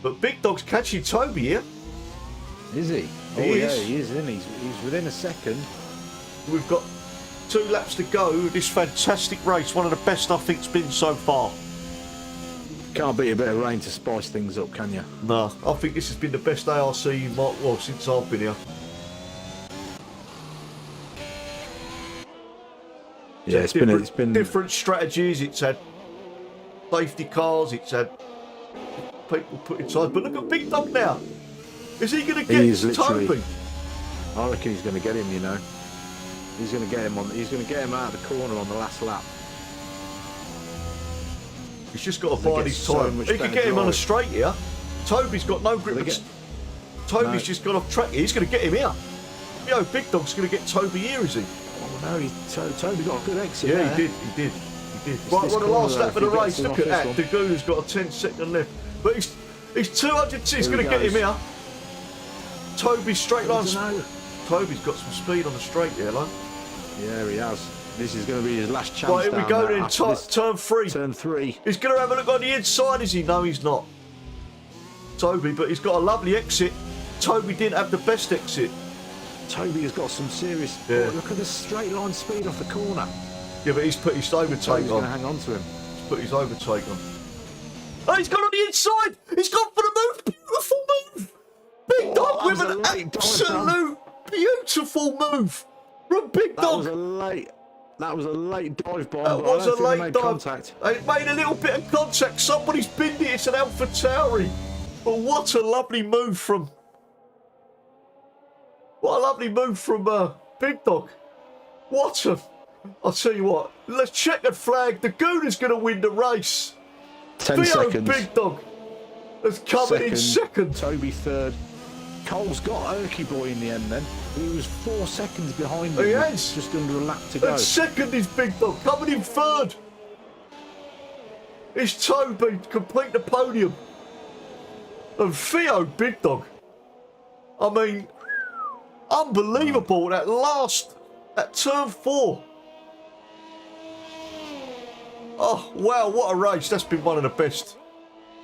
Speaker 1: But Big Dog's catching Toby here.
Speaker 2: Is he?
Speaker 1: He is.
Speaker 2: He is, isn't he? He's within a second.
Speaker 1: We've got 2 laps to go. This fantastic race, one of the best I think's been so far.
Speaker 2: Can't beat a bit of rain to spice things up, can you?
Speaker 1: No, I think this has been the best ARC since I've been here.
Speaker 2: Yeah, it's been
Speaker 1: different strategies. It's had safety cars. It's had people putting sides. But look at Big Dog now. Is he going to get Toby?
Speaker 2: I reckon he's going to get him. You know, he's going to get him on. He's going to get him out of the corner on the last lap.
Speaker 1: He's just got to bide his time. He can get him on a straight here. Toby's got no grip. Toby's just gone off track here. He's going to get him here. You know, Big Dog's going to get Toby here, is he?
Speaker 2: Oh no, Toby got a good exit.
Speaker 1: Yeah, he did. Right, on the last lap of the race, look at that. Dagoon's got a 10-second left. But he's 200. He's going to get him here. Toby's straight line. Toby's got some speed on the straight here, though.
Speaker 2: Yeah, he has. This is going to be his last chance.
Speaker 1: Right, here we go then. Turn 3.
Speaker 2: Turn 3.
Speaker 1: He's going to have a look on the inside, is he? No, he's not. Toby, but he's got a lovely exit. Toby didn't have the best exit.
Speaker 2: Toby has got some serious. Yeah. Look at the straight line speed off the corner.
Speaker 1: Yeah, but he's put his overtake on.
Speaker 2: He's going to hang on to him.
Speaker 1: He's put his overtake on. Oh, he's gone on the inside. He's gone for the move. Beautiful move. Big Dog with an absolute beautiful move from Big Dog.
Speaker 2: That was a late dive bomb.
Speaker 1: That was a late dive. Contact. It made a little bit of contact. Somebody's binned it. It's an Alpha Tauri. But what a lovely move from. What a lovely move from Big Dog. I'll tell you what. Let's checkered flag. The Gooner's going to win the race.
Speaker 2: 10 seconds.
Speaker 1: Big Dog has come in second.
Speaker 2: Toby third. Cole's got Erky Boy in the end then. He was 4 seconds behind him.
Speaker 1: He has.
Speaker 2: Just under a lap to go.
Speaker 1: And second is Big Dog. Coming in third. It's Toby to complete the podium. And Theo Big Dog. I mean, unbelievable. That turn 4. Oh, wow, what a race. That's been one of the best.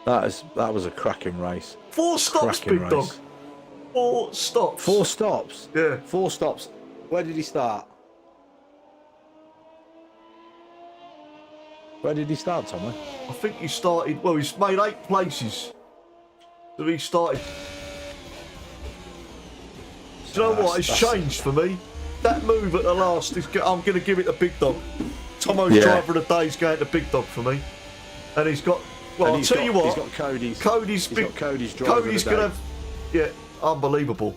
Speaker 2: That was a cracking race.
Speaker 1: 4 stops, Big Dog. 4 stops.
Speaker 2: 4 stops?
Speaker 1: Yeah.
Speaker 2: 4 stops. Where did he start? Where did he start, Tommy?
Speaker 1: I think he started, well, he's made 8 places. So he started. Do you know what? It's changed for me. That move at the last, I'm going to give it to Big Dog. Tomo's driver of the day is going to Big Dog for me. And he's got, well, I'll tell you what.
Speaker 2: He's got Cody's.
Speaker 1: Cody's driver Cody's going to have, yeah, unbelievable.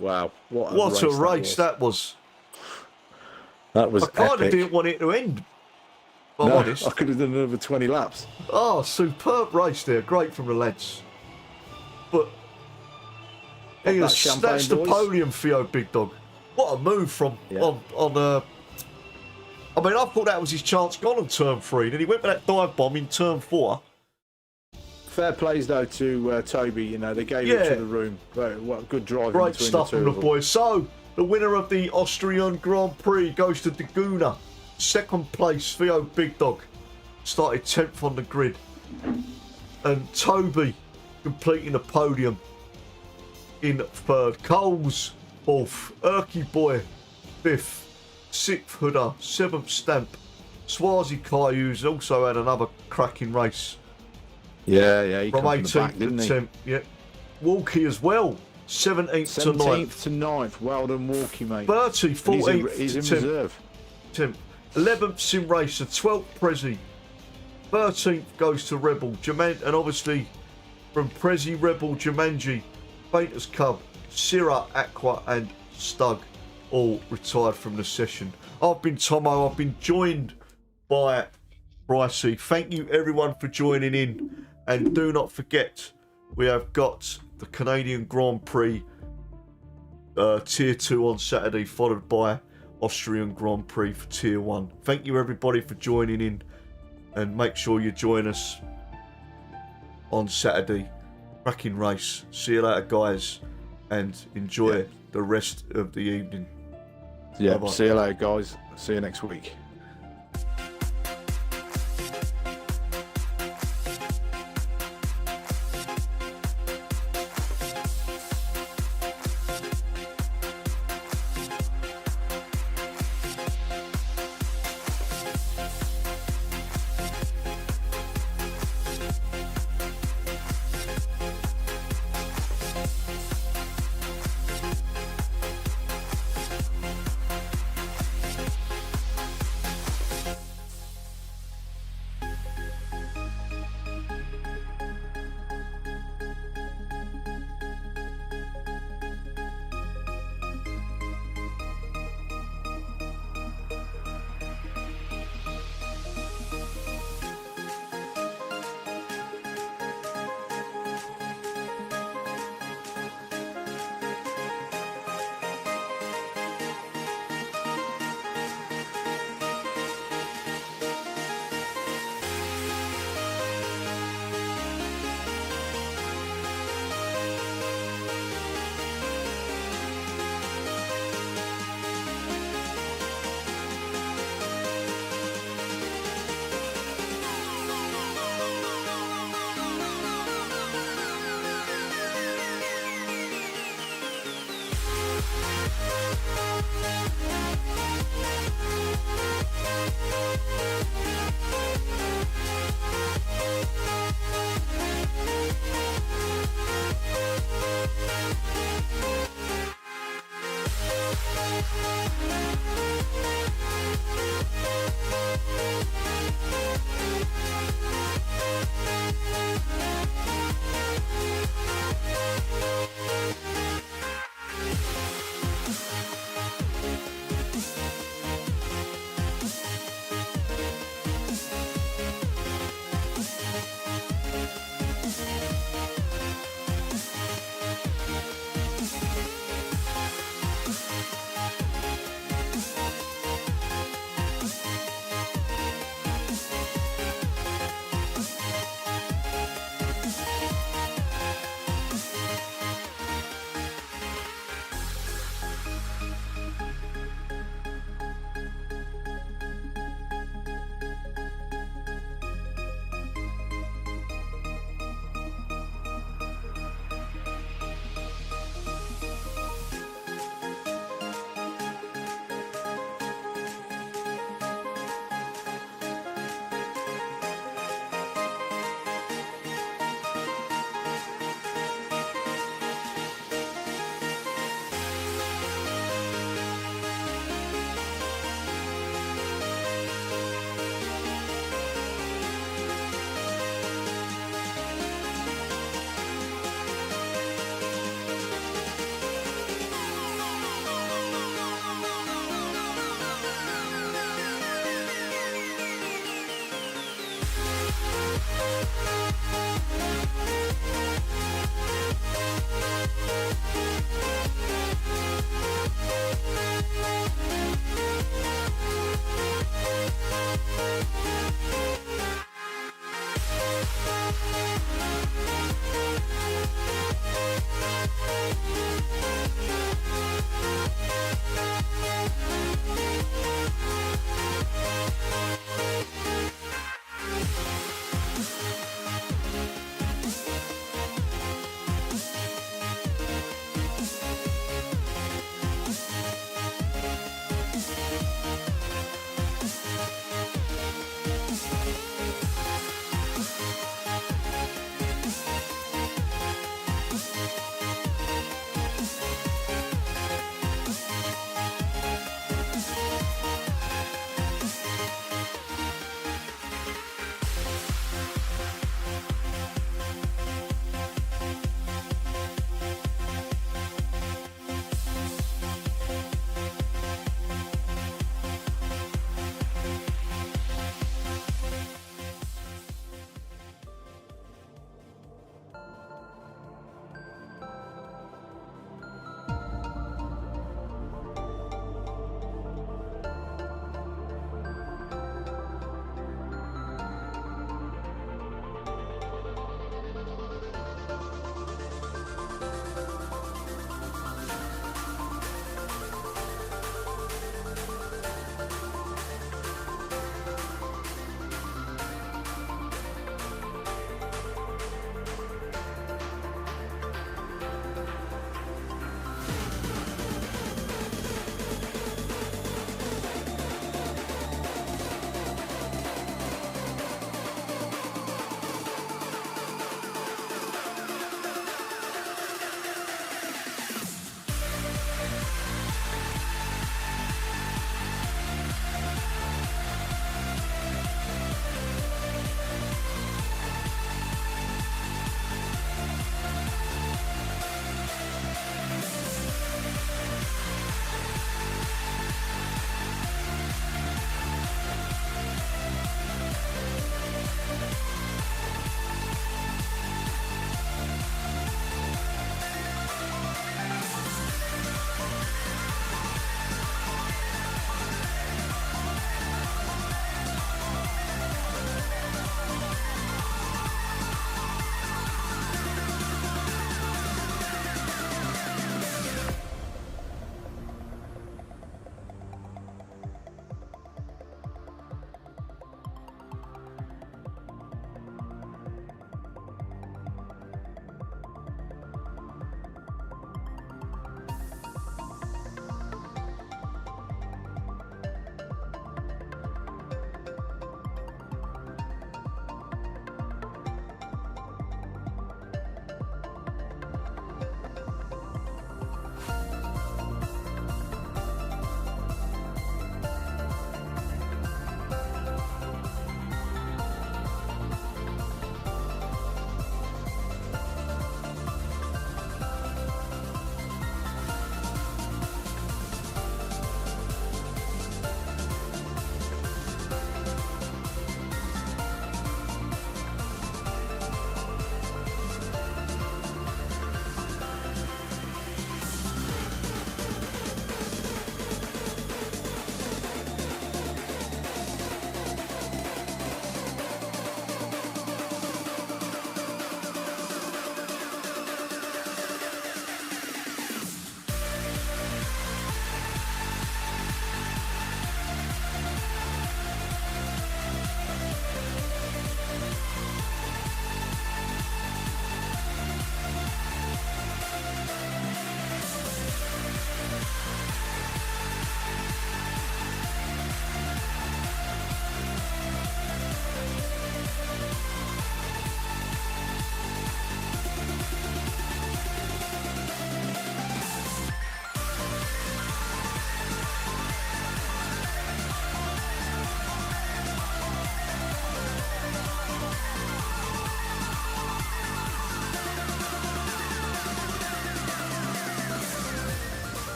Speaker 2: Wow.
Speaker 1: What a race that was.
Speaker 2: That was
Speaker 1: I kind of
Speaker 2: epic.
Speaker 1: didn't want it to end. I'm
Speaker 2: no,
Speaker 1: honest.
Speaker 2: I could have done another 20 laps.
Speaker 1: Oh, superb race there. Great from the lads. But that's the podium for Big Dog. What a move from I mean, I thought that was his chance gone on turn 3. Then he went for that dive bomb in turn 4.
Speaker 2: Fair plays though to Toby. You know, they gave it to the room. What good driving.
Speaker 1: Great stuff from the boys. So the winner of the Austrian Grand Prix goes to Daguna. Second place, Theo Big Dog. Started 10th on the grid. And Toby completing the podium in 3rd. Coles 4th. Erky Boy 5th. 6th Hooder. 7th Stamp. Swazi Kai's also had another cracking race.
Speaker 2: Yeah, he
Speaker 1: from 18th to 10th. Yeah. Walkie as well. 17th to 9th.
Speaker 2: 17th to 9th. Well done, Walkie, mate.
Speaker 1: Bertie, 14th.
Speaker 2: He's in
Speaker 1: to
Speaker 2: reserve.
Speaker 1: 10th. 11th Sim Racer, 12th Prezi. 13th goes to Rebel. And obviously from Prezi, Rebel, Jumanji, Painters Cub, Syrah, Aqua and Stug all retired from the session. I've been Tomo. I've been joined by Brycey. Thank you everyone for joining in, and do not forget we have got the Canadian Grand Prix Tier 2 on Saturday, followed by Austrian Grand Prix for Tier 1. Thank you everybody for joining in, and make sure you join us on Saturday. Cracking race. See you later guys, and enjoy the rest of the evening.
Speaker 2: Yeah,
Speaker 1: Bye-bye.
Speaker 2: See you later guys. See you next week.